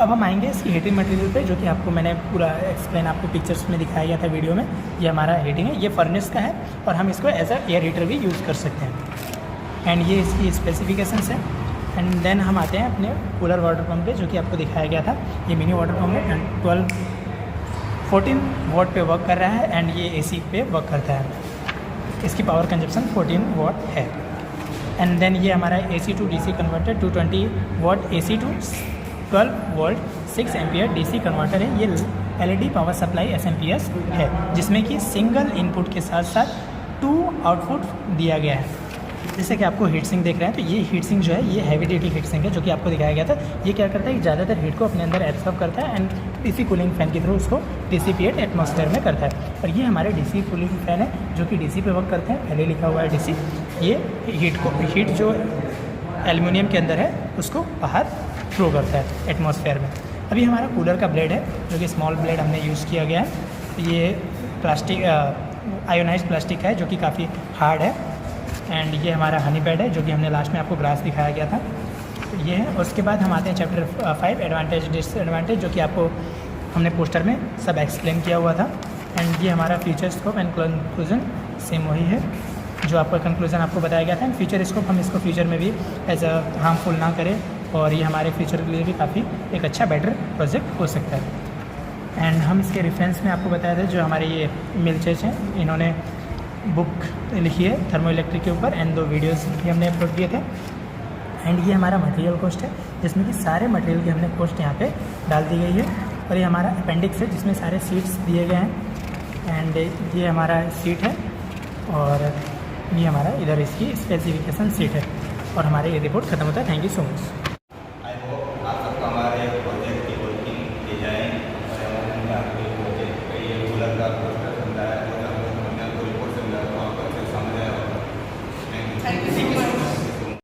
अब हम आएंगे इसकी हीटिंग मटेरियल पे, जो कि आपको मैंने पूरा एक्सप्लेन आपको पिक्चर्स में दिखाया गया था वीडियो में। ये हमारा हीटिंग है, ये फर्नेस का है, और हम इसको एज अ एयर हीटर भी यूज़ कर सकते हैं। एंड ये इसकी स्पेसिफिकेशंस है। एंड देन हम आते हैं अपने कूलर वाटर पम्प पे, जो कि आपको दिखाया गया था। ये मिनी वाटर पम्प है, एंड 14 वॉट पे वर्क कर रहा है, एंड ये AC पे वर्क करता है। इसकी पावर कंजप्शन 14 वॉट है। एंड देन ये हमारा AC to DC converter 220 watt AC to 12 volt 6 ampere DC converter है। ये LED पावर सप्लाई SMPS है, जिसमें कि सिंगल इनपुट के साथ साथ 2 आउटपुट दिया गया है। जैसे कि आपको हीट सिंक देख रहे हैं, तो ये हीट सिंक जो है ये हैवी ड्यूटी हीट सिंक है जो कि आपको दिखाया गया था। ये क्या करता है कि ज़्यादातर हीट को अपने अंदर एब्सॉर्ब करता है एंड डीसी कूलिंग फैन के थ्रू उसको डिसिपिएट एटमॉस्फेयर में करता है। और ये हमारे डीसी कूलिंग फैन है जो कि डीसी पे वर्क करते हैं, पहले लिखा हुआ है डीसी। ये हीट जो एल्युमिनियम के अंदर है उसको बाहर थ्रो करता है एटमॉस्फेयर में। अभी हमारा कूलर का ब्लेड है जो कि स्मॉल ब्लेड हमने यूज़ किया गया है। ये प्लास्टिक आयोनाइज्ड प्लास्टिक है जो कि काफ़ी हार्ड है। एंड ये हमारा हनी पैड है जो कि हमने लास्ट में आपको ग्रास दिखाया गया था, तो ये है। उसके बाद हम आते हैं चैप्टर 5 एडवांटेज डिसएडवांटेज, जो कि आपको हमने पोस्टर में सब एक्सप्लेन किया हुआ था। एंड ये हमारा future scope and conclusion same वही है जो आपका कंक्लूजन आपको बताया गया था। एंड फ्यूचर स्कोप हम इसको फ्यूचर में भी एज अ हार्मफुल ना करें और ये हमारे फ्यूचर के लिए भी काफ़ी एक अच्छा बेटर प्रोजेक्ट हो सकता है। एंड हम इसके रेफरेंस में आपको बताया था, जो हमारे ये मिल्चेज हैं इन्होंने बुक लिखी है थर्मो इलेक्ट्रिक के ऊपर एंड 2 वीडियोस भी हमने अपलोड किए थे। एंड ये हमारा मटेरियल कॉस्ट है जिसमें कि सारे मटेरियल की हमने कॉस्ट यहाँ पे डाल दी गई है। और ये हमारा अपेंडिक्स है जिसमें सारे सीट्स दिए गए हैं। एंड ये हमारा सीट है और ये हमारा इधर इसकी स्पेसिफिकेशन सीट है। और हमारे ये रिपोर्ट ख़त्म होता है। Thank you so much.